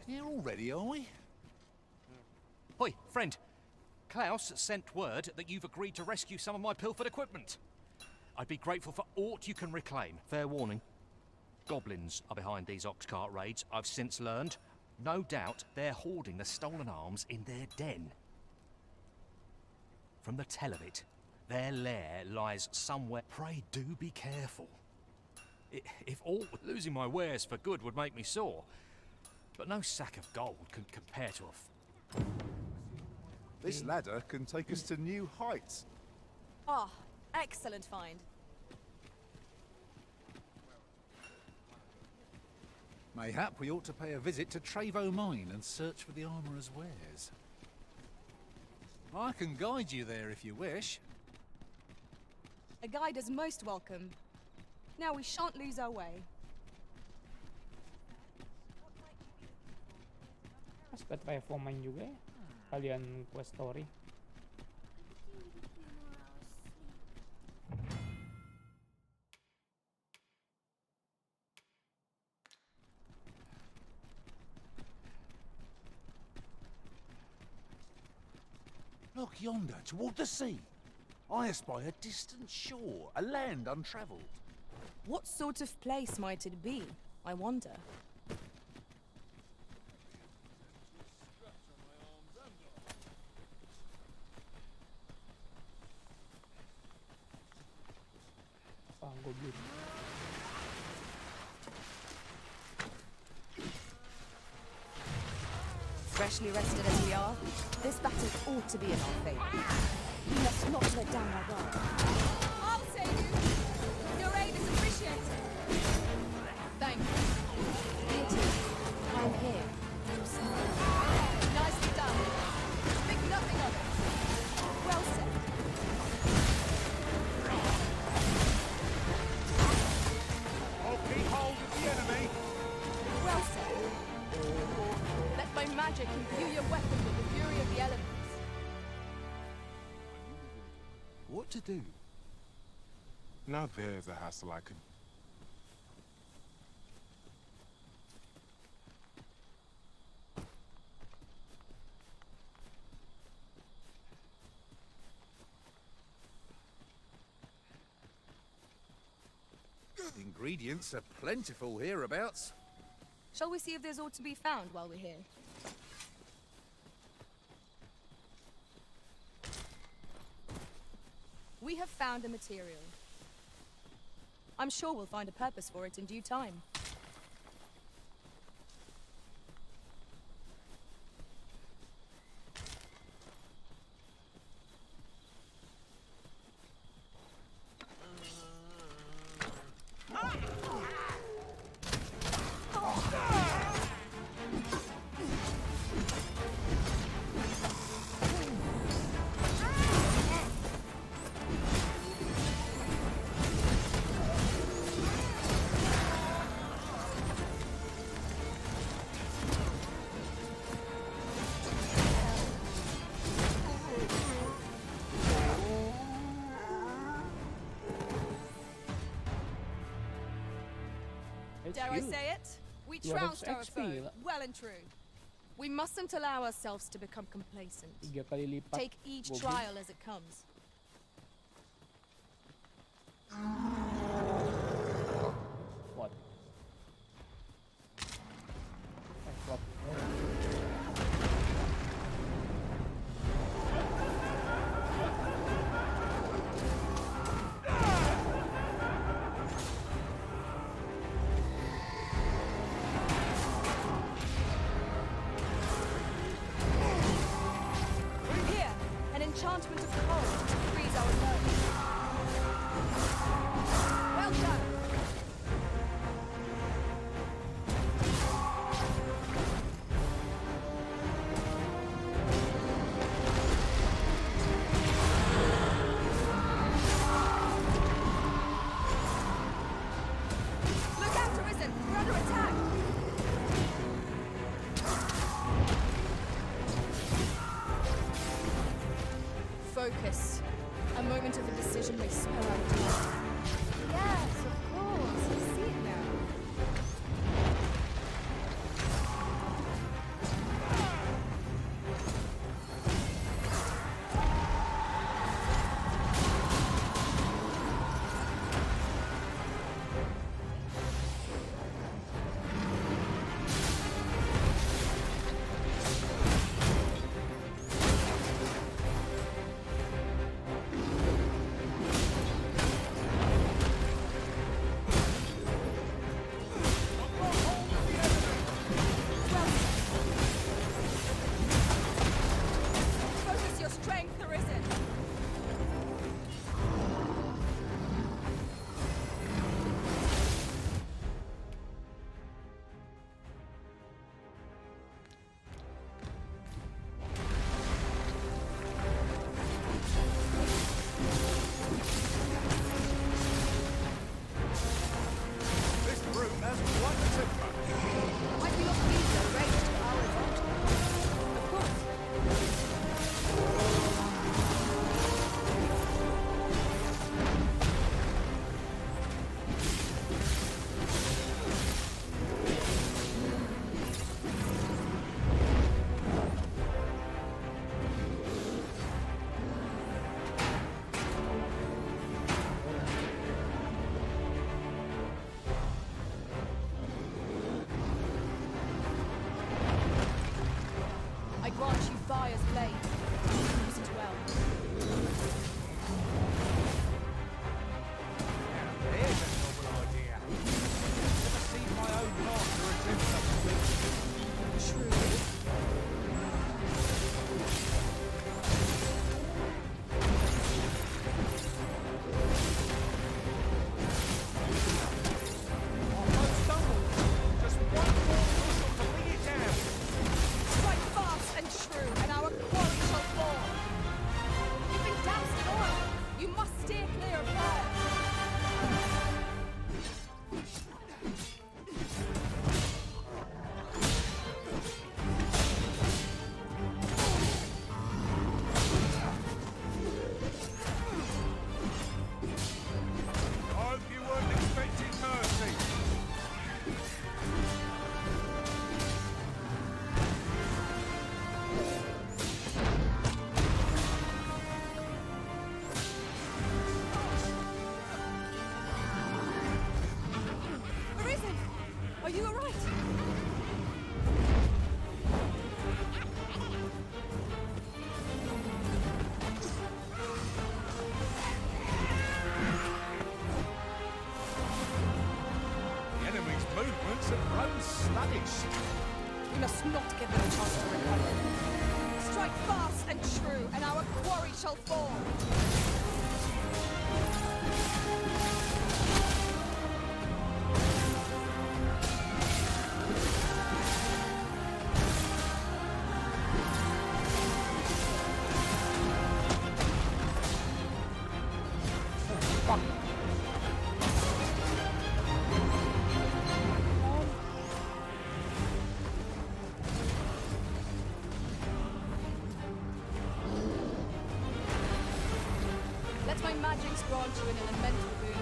Here already, are we? Hoi, friend. Klaus sent word that you've agreed to rescue some of my pilfered equipment. I'd be grateful for aught you can reclaim. Fair warning. Goblins are behind these ox cart raids, I've since learned. No doubt they're hoarding the stolen arms in their den. From the tell of it, their lair lies somewhere. Pray do be careful. If all losing my wares for good would make me sore, but no sack of gold can compare to a... This ladder can take us to new heights. Ah, excellent find. Mayhap we ought to pay a visit to Trevo Mine and search for the armourer's wares. I can guide you there if you wish. A guide is most welcome. Now we shan't lose our way. Mas ke Trevo Mine juga ya. Kalian quest story. Look yonder, toward the sea. I espy a distant shore, a land untravelled. What sort of place might it be, I wonder? Goblin. Freshly rested as we are, this battle ought to be in our favour. We must not let down our guard. I'll save you! Your aid is appreciated! Thank you. magic, imbue your weapon with the fury of the elements. What to do? Now there's a hassle I could... Ingredients are plentiful hereabouts. Shall we see if there's aught to be found while we're here? We have found a material. I'm sure we'll find a purpose for it in due time. Dare I say it? We trounced our foe, well and true. We mustn't allow ourselves to become complacent. 3 kali lipat. Take each goblin. trial as it comes. What? What? Here, an enchantment of cold to freeze our foes. Are you alright? The enemy's movements have grown sluggish. We must not give them a chance to recover. Strike fast and true, and our quarry shall fall. Let my magics grant you an elemental boon.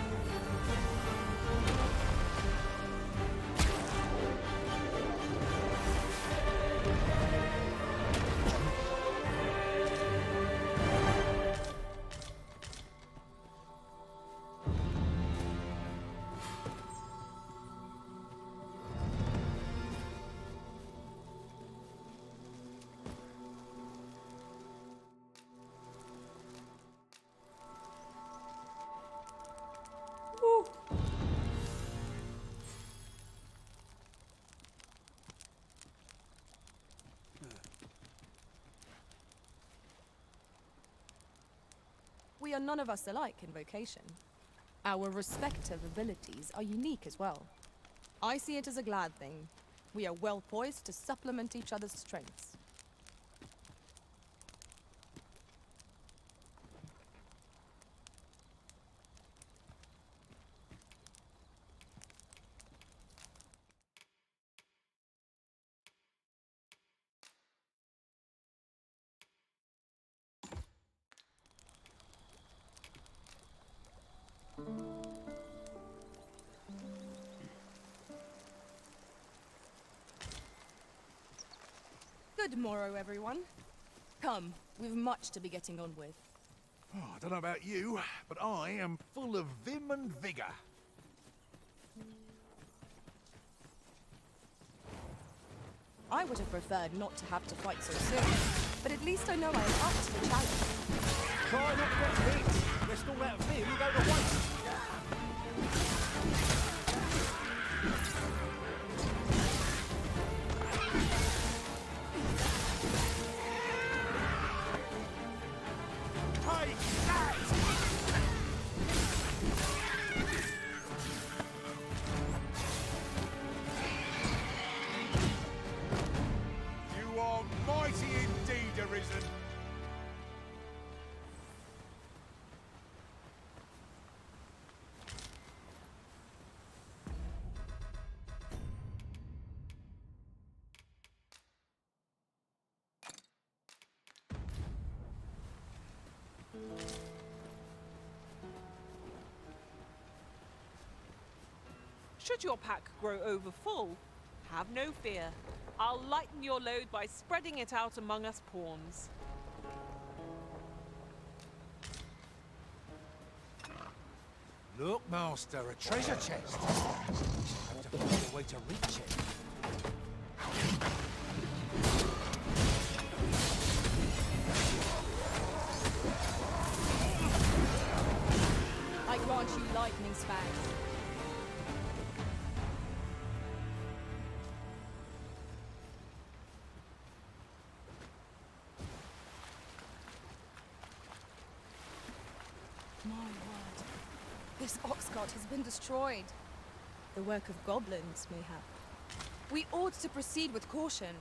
We are none of us alike in vocation. Our respective abilities are unique as well. I see it as a glad thing. We are well poised to supplement each other's strengths. Good morrow, everyone. Come, we've much to be getting on with. Oh, I don't know about you, but I am full of vim and vigour. I would have preferred not to have to fight so soon, but at least I know I am up to the challenge. Try not to get hit, lest all that vim go to waste. You are mighty indeed, Arisen. Should your pack grow over full, have no fear. I'll lighten your load by spreading it out among us pawns. Look, Master, a treasure chest. Have to find a way to reach it. I grant you lightning spans. My word. This ox cart has been destroyed. The work of goblins, mayhap. We ought to proceed with caution.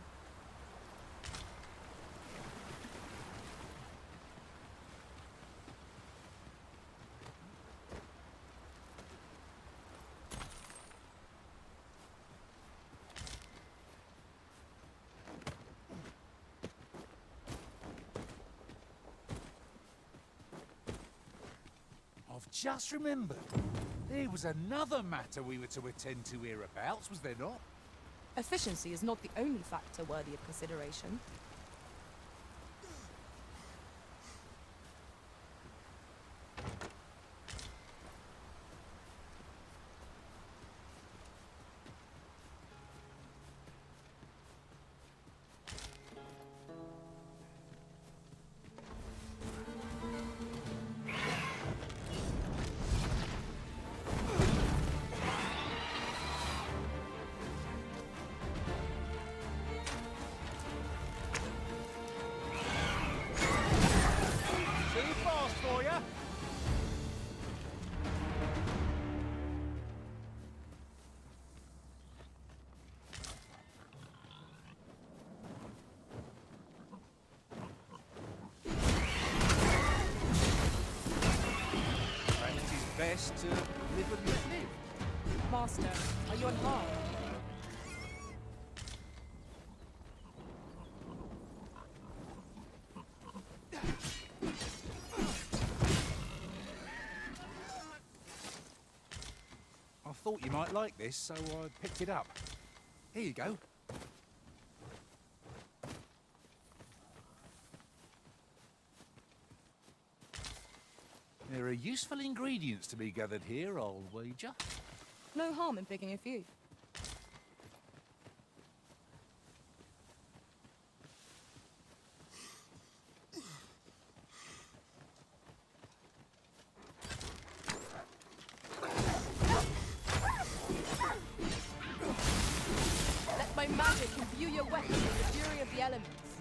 I've just remembered. There was another matter we were to attend to hereabouts, was there not? Efficiency is not the only factor worthy of consideration. best to live and let live. Master, are you unharmed? I thought you might like this, so I picked it up. Here you go. There are useful ingredients to be gathered here, I'll wager. No harm in picking a few. Let my magic imbue your weapon with the fury of the elements.